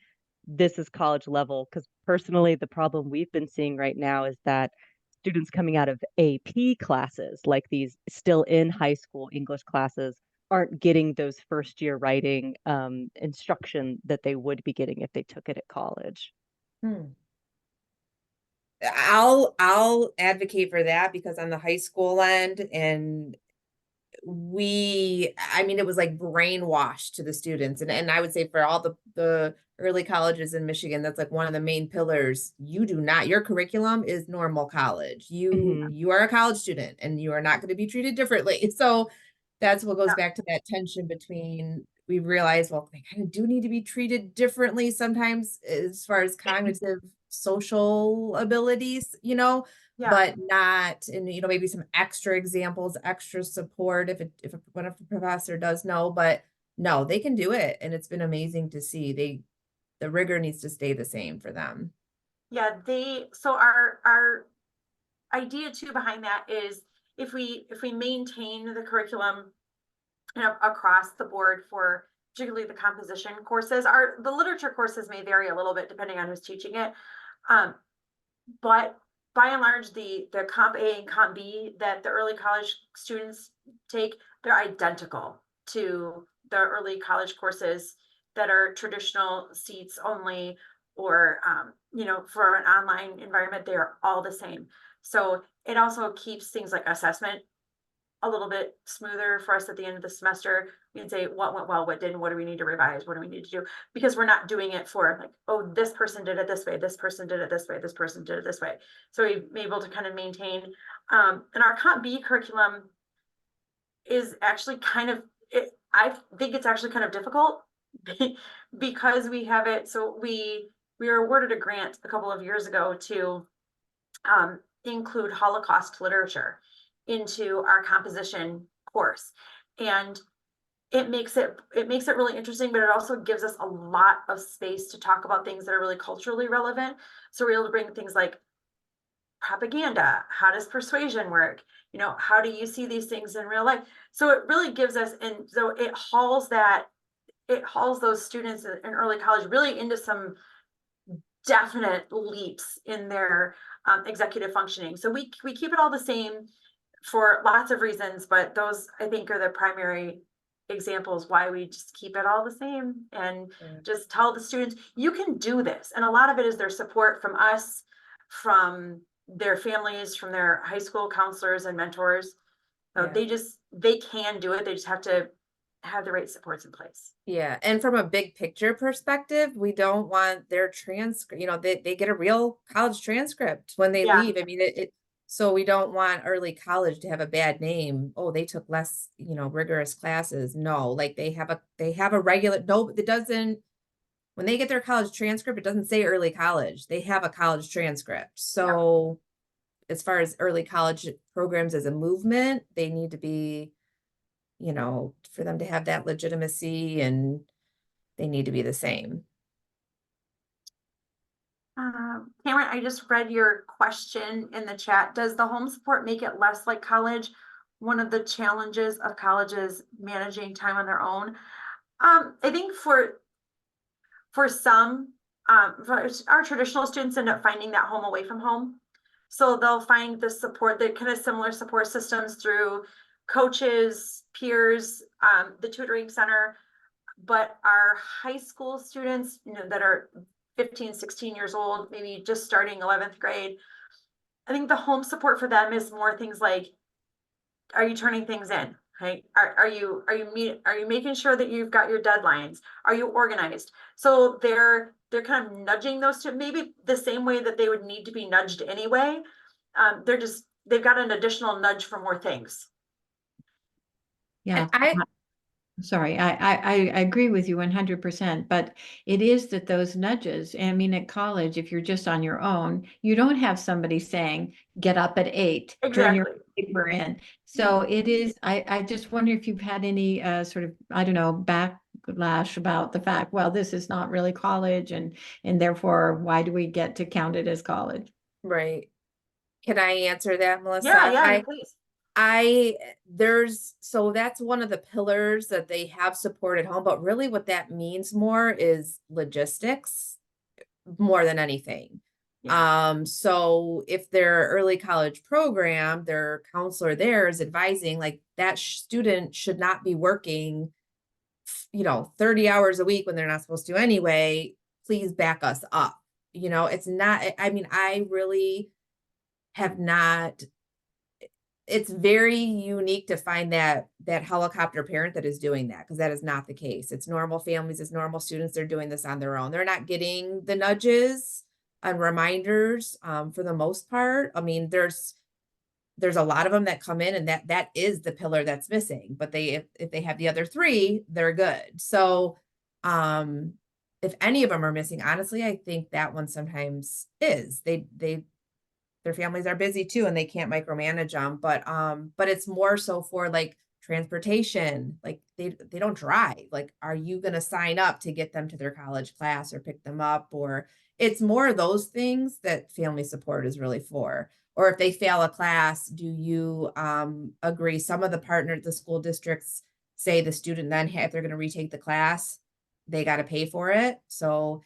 this is college level? Because personally, the problem we've been seeing right now is that students coming out of AP classes, like these still in high school English classes, aren't getting those first year writing instruction that they would be getting if they took it at college. Hmm. I'll advocate for that because on the high school end, and I mean, it was like brainwashed to the students. And I would say for all the early colleges in Michigan, that's like one of the main pillars. Your curriculum is normal college. Mhm. You are a college student and you are not going to be treated differently. So that's what goes Yeah. back to that tension between, we realize, well, they kind of do need to be treated differently sometimes as far as cognitive social abilities, Yeah. but not, and maybe some extra examples, extra support if a professor does know, but no, they can do it. And it's been amazing to see. The rigor needs to stay the same for them. Yeah, so our idea too behind that is if we maintain the curriculum across the board for particularly the composition courses, the literature courses may vary a little bit depending on who's teaching it. But by and large, the Comp A and Comp B that the early college students take, they're identical to the early college courses that are traditional seats only, or for an online environment, they are all the same. So it also keeps things like assessment a little bit smoother for us at the end of the semester. We can say what went well, what didn't, what do we need to revise, what do we need to do? Because we're not doing it for like, oh, this person did it this way, this person did it this way, this person did it this way. So we've been able to kind of maintain, and our Comp B curriculum is actually I think it's actually kind of difficult because we have it. So we were awarded a grant a couple of years ago to include Holocaust literature into our composition course. And it makes it really interesting, but it also gives us a lot of space to talk about things that are really culturally relevant. So we're able to bring things like propaganda, how does persuasion work? How do you see these things in real life? So it really gives us, and so it hauls those students in early college really into some definite leaps in their executive functioning. So we keep it all the same for lots of reasons, but those I think are the primary examples why we just keep it all the same and just tell the students, you can do this. And a lot of it is their support from us, from their families, from their high school counselors and mentors. So they can do it. They just have to have the right supports in place. Yeah. And from a big picture perspective, we don't want their transcript, they get a real college transcript when they leave. I mean, so we don't want early college to have a bad name. Oh, they took less, rigorous classes. No, like they have a regular, no, it doesn't, when they get their college transcript, it doesn't say early college. They have a college transcript. So as far as early college programs as a movement, they need to be, for them to have that legitimacy, and they need to be the same. Cameron, I just read your question in the chat. Does the home support make it less like college? One of the challenges of college is managing time on their own. I think for some, for our traditional students end up finding that home away from home. So they'll find the support, the kind of similar support systems through coaches, peers, the tutoring center. But our high school students, that are 15, 16 years old, maybe just starting 11th grade, I think the home support for them is more things like, are you turning things in? Okay, are you making sure that you've got your deadlines? Are you organized? So they're kind of nudging those two, maybe the same way that they would need to be nudged anyway. They've got an additional nudge for more things. Yeah. I Sorry, I agree with you 100%, but it is that those nudges, I mean, at college, if you're just on your own, you don't have somebody saying, get up at 8, turn your Exactly. paper in. So it is, I just wonder if you've had any sort of, I don't know, backlash about the fact, well, this is not really college and therefore why do we get to count it as college? right. Can I answer that, Yeah, Melissa? yeah, please. So that's one of the pillars that they have support at home, but really what that means more is logistics more than anything. Yeah. So if their early college program, their counselor there is advising like that student should not be working, 30 hours a week when they're not supposed to anyway, please back us up. It's not, I mean, I really have not, it's very unique to find that helicopter parent that is doing that, because that is not the case. It's normal families, it's normal students. They're doing this on their own. They're not getting the nudges and reminders for the most part. I mean, there's a lot of them that come in and that is the pillar that's missing, but if they have the other three, they're good. So if any of them are missing, honestly, I think that one sometimes is. Their families are busy too and they can't micromanage them, but it's more so for like transportation. Like they don't drive. Like, are you going to sign up to get them to their college class or pick them up? Or it's more of those things that family support is really for. Or if they fail a class, do you agree? Some of the school districts say the student then if they're going to retake the class, they got to pay for it. So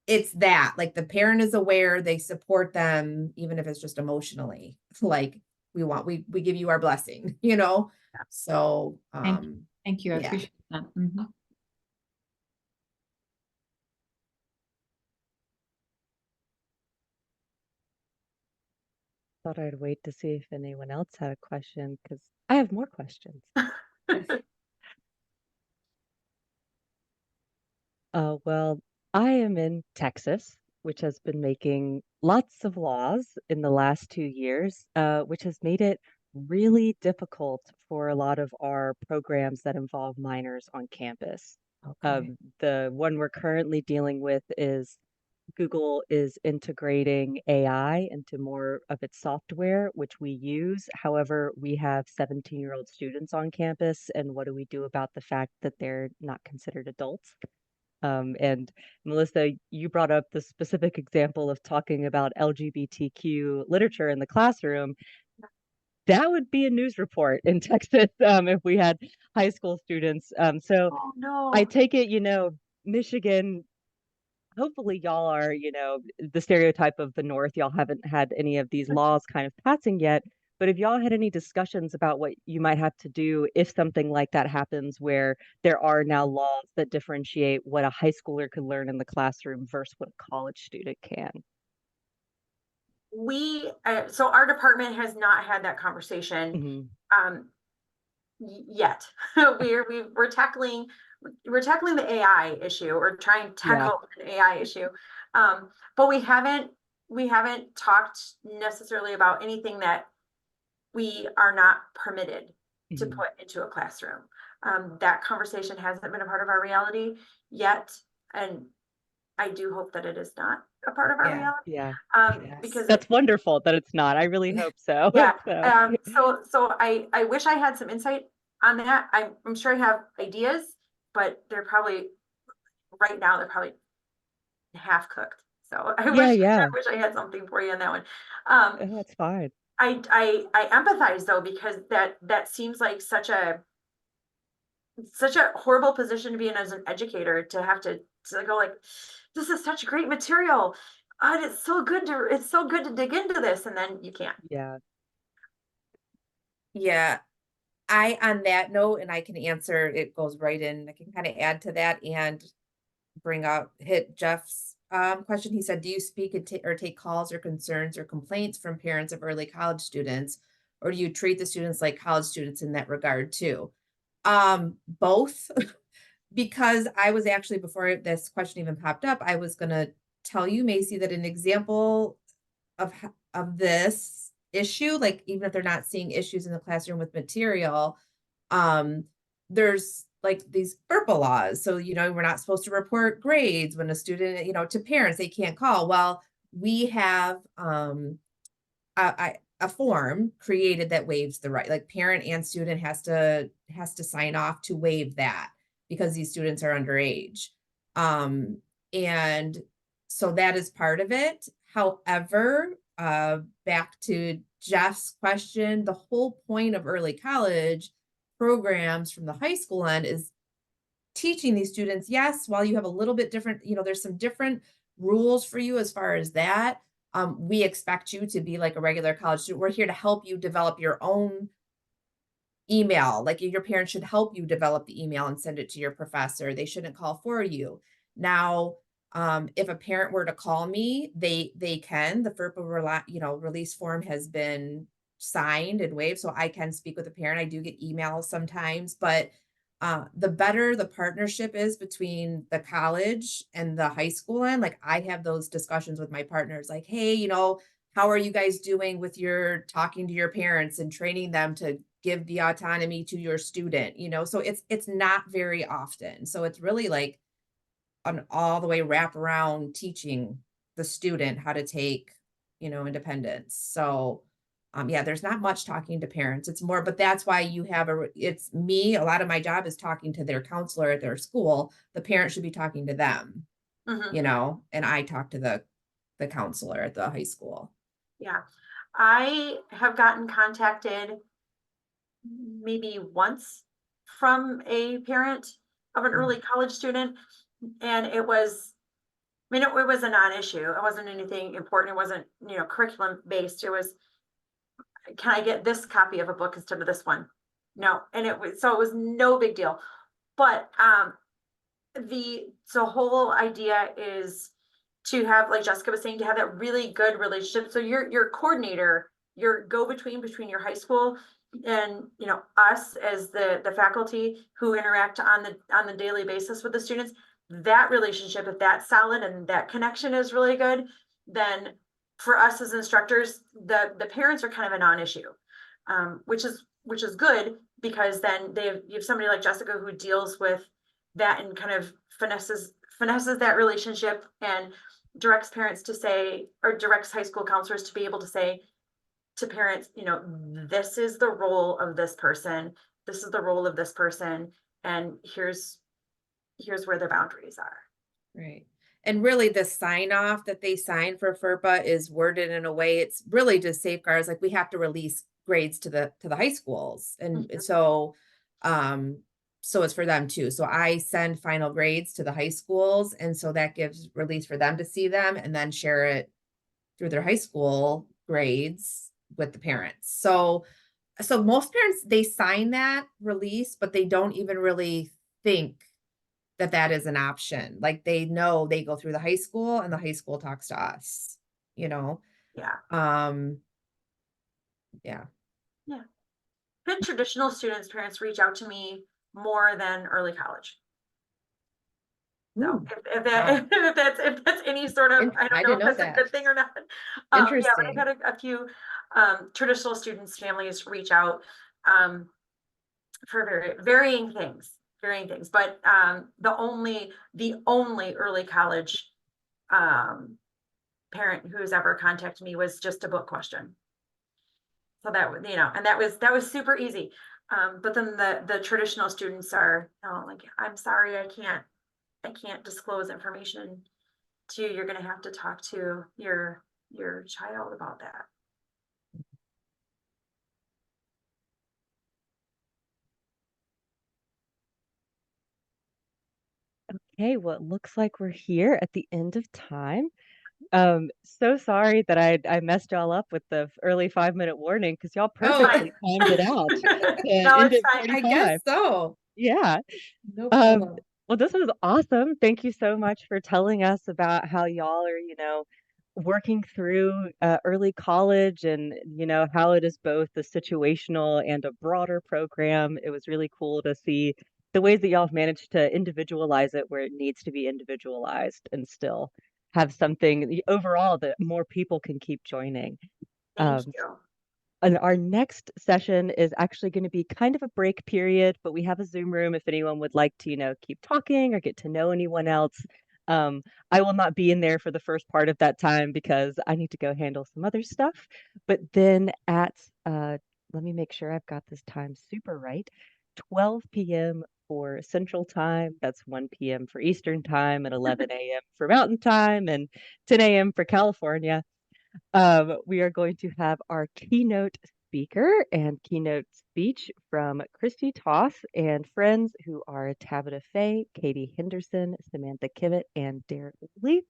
it's that, like, the parent is aware, they support them, even if it's just emotionally, like, we give you our blessing, So, Thank you. I yeah. appreciate that. Mhm. Thought I'd wait to see if anyone else had a question because I have more questions. Well, I am in Texas, which has been making lots of laws in the last 2 years, which has made it really difficult for a lot of our programs that involve minors on campus. Okay. The one we're currently dealing with is Google is integrating AI into more of its software, which we use. However, we have 17-year-old students on campus, and what do we do about the fact that they're not considered adults? And Melissa, you brought up the specific example of talking about LGBTQ literature in the classroom. That would be a news report in Texas if we had high school students. So Oh I no. take it, Michigan, hopefully y'all are, the stereotype of the North. Y'all haven't had any of these laws kind of passing yet. But if y'all had any discussions about what you might have to do if something like that happens, where there are now laws that differentiate what a high schooler could learn in the classroom versus what a college student can. So our department has not had that conversation Mhm. Yet. We're tackling the AI issue, or trying to Yeah. tackle an AI issue. But we haven't talked necessarily about anything that we are not permitted to Mhm. put into a classroom. That conversation hasn't been a part of our reality yet, and I do hope that it is not a part of our Yeah. reality. Yeah. Because That's wonderful that it's not. I really hope so. yeah. So, So I wish I had some insight on that. I'm sure I have ideas, but they're probably right now they're probably half cooked. So I yeah, wish I yeah. wish I had something for you on that one. Um, That's fine. I empathize though, because that seems like such a horrible position to be in as an educator, to have to go like, this is such great material. And it's so good to dig into this, and then you can't. Yeah. Yeah. On that note, and I can answer, it goes right in, I can kind of add to that and hit Jeff's question. He said, do you speak or take calls or concerns or complaints from parents of early college students or do you treat the students like college students in that regard too? Both. Because I was actually, before this question even popped up, I was going to tell you, Macy, that an example of this issue, like even if they're not seeing issues in the classroom with material, um, there's like these FERPA laws. So, we're not supposed to report grades when a student, to parents, they can't call. Well, we have a form created that waives the right, like parent and student has to sign off to waive that because these students are underage. And so that is part of it. However, back to Jeff's question, the whole point of early college programs from the high school end is teaching these students, yes, while you have a little bit different, there's some different rules for you as far as that. We expect you to be like a regular college student. We're here to help you develop your own email. Like your parents should help you develop the email and send it to your professor. They shouldn't call for you. Now, if a parent were to call me, they can. The FERPA release form has been signed and waived, so I can speak with a parent. I do get emails sometimes, but the better the partnership is between the college and the high school end, like I have those discussions with my partners, like, hey, how are you guys doing with your talking to your parents and training them to give the autonomy to your student? So it's not very often. So it's really like an all the way wrap around teaching the student how to take, independence. So yeah, there's not much talking to parents. It's more, but that's why it's me. A lot of my job is talking to their counselor at their school. The parent should be talking to them, and I talk to the counselor at the high school. Yeah. I have gotten contacted maybe once from a parent of an early college student, and it was, it was a non-issue. It wasn't anything important. It wasn't, curriculum based. It was, can I get this copy of a book instead of this one? No. And it was no big deal. But the whole idea is to have, like Jessica was saying, to have that really good relationship. So your coordinator, your go-between between your high school and us as the faculty who interact on the daily basis with the students, that relationship, if that's solid and that connection is really good, then for us as instructors, the parents are kind of a non-issue, which is good, because then you have somebody like Jessica who deals with that and kind of finesses that relationship and directs parents to say, or directs high school counselors to be able to say to parents, this is the role of this person, this is the role of this person, and here's where the boundaries are. Right. And really the sign off that they sign for FERPA is worded in a way, it's really just safeguards, like we have to release grades to the high schools. And so it's for them too. So I send final grades to the high schools. And so that gives release for them to see them and then share it through their high school grades with the parents. So most parents, they sign that release, but they don't even really think that is an option. Like they know they go through the high school and the high school talks to us, Yeah. Yeah. Yeah. Good traditional students, parents reach out to me more than early college. So if that's any sort of, I don't know if that's a good thing or not. Yeah, but I've had a few traditional students, families reach out for varying things. But the only early college parent who's ever contacted me was just a book question. So that, and that was super easy. But then the traditional students are, like, I'm sorry, I can't disclose information to you. You're going to have to talk to your child about that. Okay, well, it looks like we're here at the end of time. So sorry that I messed y'all up with the early 5-minute warning because y'all perfectly timed it out to No, end it's at fine. 45. I guess so. Yeah. No Um, problem. well, this was awesome. Thank you so much for telling us about how y'all are, working through early college and, how it is both a situational and a broader program. It was really cool to see the ways that y'all have managed to individualize it where it needs to be individualized and still have something overall that more people can keep joining. Thank Um, you. and our next session is actually going to be kind of a break period, but we have a Zoom room if anyone would like to, keep talking or get to know anyone else. Um, I will not be in there for the first part of that time because I need to go handle some other stuff. But then let me make sure I've got this time super right, 12 p.m. for Central Time. That's 1 p.m. for Eastern Time and 11 a.m. for Mountain Time and 10 a.m. for California. We are going to have our keynote speaker and keynote speech from Christy Toss and friends who are Tabitha Fay, Katie Henderson, Samantha Kivett, and Derek Lee.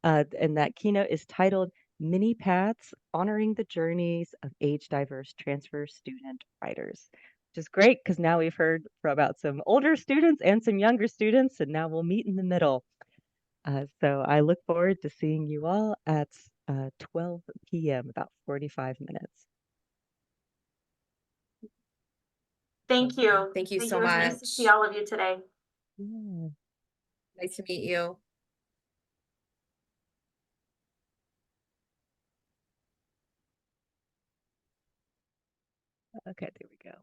And that keynote is titled Mini Paths, Honoring the Journeys of Age-Diverse Transfer Student Writers, which is great because now we've heard about some older students and some younger students, and now we'll meet in the middle. So I look forward to seeing you all at 12 p.m., about 45 minutes. Thank you. Thank you so It was nice to see much. all of you today. Yeah. Nice to meet you. Okay, there we go.